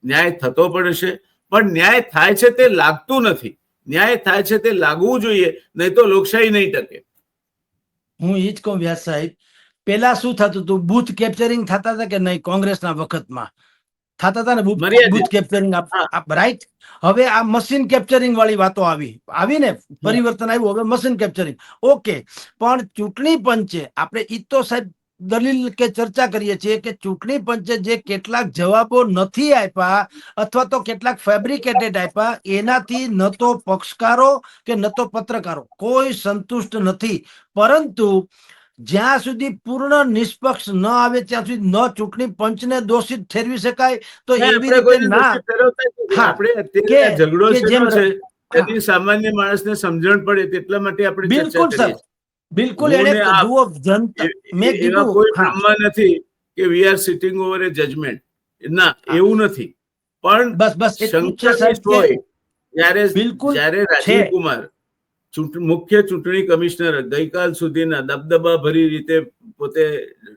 ન્યાય થતો પણ હશે, પણ ન્યાય થાય છે તે લાગતું નથી. ન્યાય થાય છે તે લાગવું જોઈએ, નહીં તો લોકશાહી નહીં ટકે. હું એ જ કહું વ્યાસ સાહેબ, પેલા શું થતું હતું, બૂથ કેપ્ચરિંગ થતા હતા કે નહીં? કોંગ્રેસના વખતમાં થતા હતા ને બૂથ કેપ્ચરિંગ, રાઈટ? હવે આ મશીન કેપ્ચરિંગ વાળી વાતો આવી ને, પરિવર્તન આવ્યું, હવે મશીન કેપ્ચરિંગ. ઓકે, પણ ચૂંટણી પંચે આપણે ઈ તો સાહેબ દલીલ કે ચર્ચા કરીએ છીએ કે ચૂંટણી પંચે જે કેટલાક જવાબો નથી આપ્યા અથવા તો કેટલાક ફેબ્રિકેટેડ આપ્યા, એનાથી ન તો પક્ષકારો કે ન તો પત્રકારો કોઈ સંતુષ્ટ નથી. પરંતુ જ્યાં સુધી પૂર્ણ નિષ્પક્ષ ન આવે ત્યાં સુધી ન ચૂંટણી પંચને દોષિત ઠેરવી શકાય. તો એવી રીતે ના, આપણે ઝઘડો છે એની સામાન્ય માણસને સમજણ પડે તેટલા માટે આપણે બિલકુલ સર, બિલકુલ. એને જુઓ, જનતા મેં કીધું કોઈ ભ્રમમાં નથી કે we are sitting over a judgement. ના, એવું નથી. પણ બસ જ્યારે રાજીવ કુમાર મુખ્ય ચૂંટણી કમિશનર ગઈકાલ સુધીના દબદબા ભરી રીતે પોતે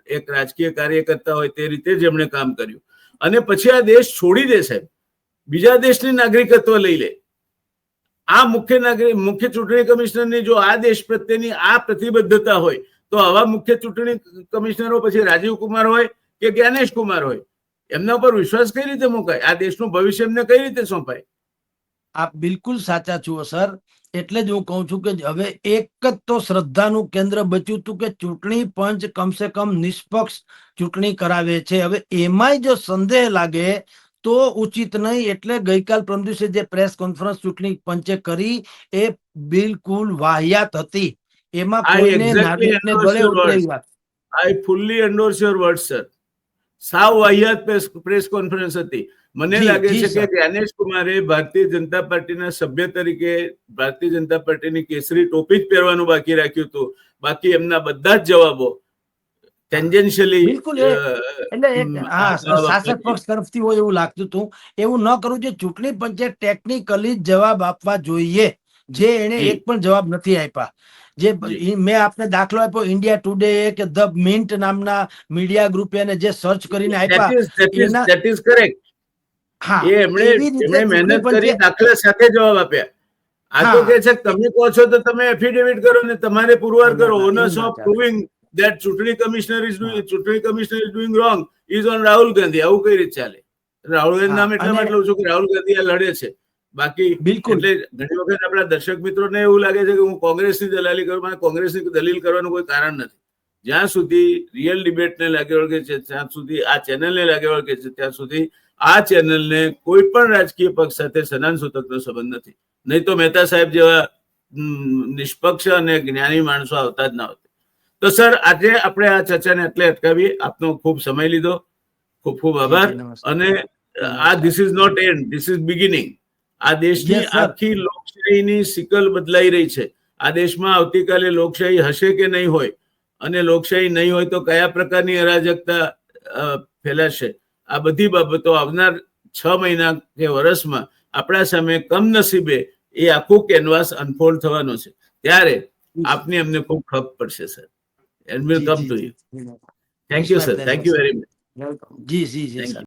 એક રાજકીય કાર્યકર્તા હોય તે રીતે જ એમણે કામ કર્યું, અને પછી આ દેશ છોડી દે સાહેબ, બીજા દેશની નાગરિકત્વ લઈ લે. આ મુખ્ય ચૂંટણી કમિશનરની જો આ દેશ પ્રત્યેની આ પ્રતિબદ્ધતા હોય તો આવા મુખ્ય ચૂંટણી કમિશનરો પછી રાજીવ કુમાર હોય કે જ્ઞાનેશ કુમાર હોય, એમના ઉપર વિશ્વાસ કઈ રીતે મુકાય? આ દેશનું ભવિષ્ય એમને કઈ રીતે સોંપાય? આપ બિલકુલ સાચા છો સર. એટલે જ હું કહું છું કે હવે એક જ તો શ્રદ્ધાનું કેન્દ્ર બચ્યું હતું કે ચૂંટણી પંચ કમસે કમ નિષ્પક્ષ ચૂંટણી કરાવે છે. હવે એમાંય જો સંદેહ લાગે તો ઉચિત નહીં. એટલે ગઈકાલ પરમ દિવસે જે પ્રેસ કોન્ફરન્સ ચૂંટણી પંચે કરી એ બિલકુલ વાહિયાત હતી. એમાં કોઈને નાગરિકને ગળે ઉતરેલી વાત. આઈ fully endorse your word sir. સાવ વાહિયાત પ્રેસ કોન્ફરન્સ હતી. મને લાગે છે કે જ્ઞાનેશ કુમારે ભારતીય જનતા પાર્ટીના સભ્ય તરીકે ભારતીય જનતા પાર્ટીની કેસરી ટોપી જ પહેરવાનું બાકી રાખ્યું હતું. બાકી એમના બધા જ જવાબો ટેન્જન્શિયલી શાસક પક્ષ તરફથી હોય એવું લાગતું હતું. એવું ન કરવું જોઈએ. ચૂંટણી પંચે ટેકનિકલી જવાબ આપવા જોઈએ, જે એને એક પણ જવાબ નથી આપ્યા. જે મેં આપને દાખલો આપ્યો, ઇન્ડિયા ટુડે કે ધ મિન્ટ નામના મીડિયા ગ્રુપે જે સર્ચ કરીને આપ્યા, એમણે મહેનત કરી, દાખલા સાથે જવાબ આપ્યા. આ તો કે છે તમે કહો છો તો તમે એફિડેવિટ કરો ને તમારે પુરવાર કરો. ઓનર્સ ઓફ પ્રૂવિંગ that ચૂંટણી commissioner is doing wrong is on Rahul Gandhi. આવું કઈ રીતે ચાલે? રાહુલ ગાંધી નામ એટલા માટે લઉં છું કે રાહુલ ગાંધી આ લડે છે. બાકી એટલે ઘણી વખત આપણા દર્શક મિત્રોને એવું લાગે છે કે હું કોંગ્રેસની દલાલી કરું. મને કોંગ્રેસની દલીલ કરવાનું કોઈ કારણ નથી. જ્યાં સુધી રિયલ ડિબેટને લાગે વળગે છે, ત્યાં સુધી આ ચેનલને લાગે વળગે છે, ત્યાં સુધી આ ચેનલને કોઈ પણ રાજકીય પક્ષ સાથે સનાન સૂતકનો સંબંધ નથી. નહીં તો મહેતા સાહેબ જેવા નિષ્પક્ષ અને જ્ઞાની માણસો આવતા જ ના હોત. તો સર, આજે આપણે આ ચર્ચાને એટલે અટકાવીએ. આપનો ખૂબ સમય લીધો, ખૂબ ખૂબ આભાર. અને આ this is not end, this is beginning. આ દેશની આખી લોકશાહીની સિકલ બદલાઈ રહી છે. આ દેશમાં આવતીકાલે લોકશાહી હશે કે નહીં હોય, અને લોકશાહી નહીં હોય તો કયા પ્રકારની અરાજકતા ફેલાશે, આ બધી બાબતો આવનાર 6 મહિના કે વર્ષમાં આપણા સામે કમનસીબે એ આખું કેનવાસ અનફોલ્ડ થવાનો છે. ત્યારે આપની અમને ખૂબ ખપ પડશે sir. And will come to you. Thank you sir. Thank you very much. જી જી જી સર.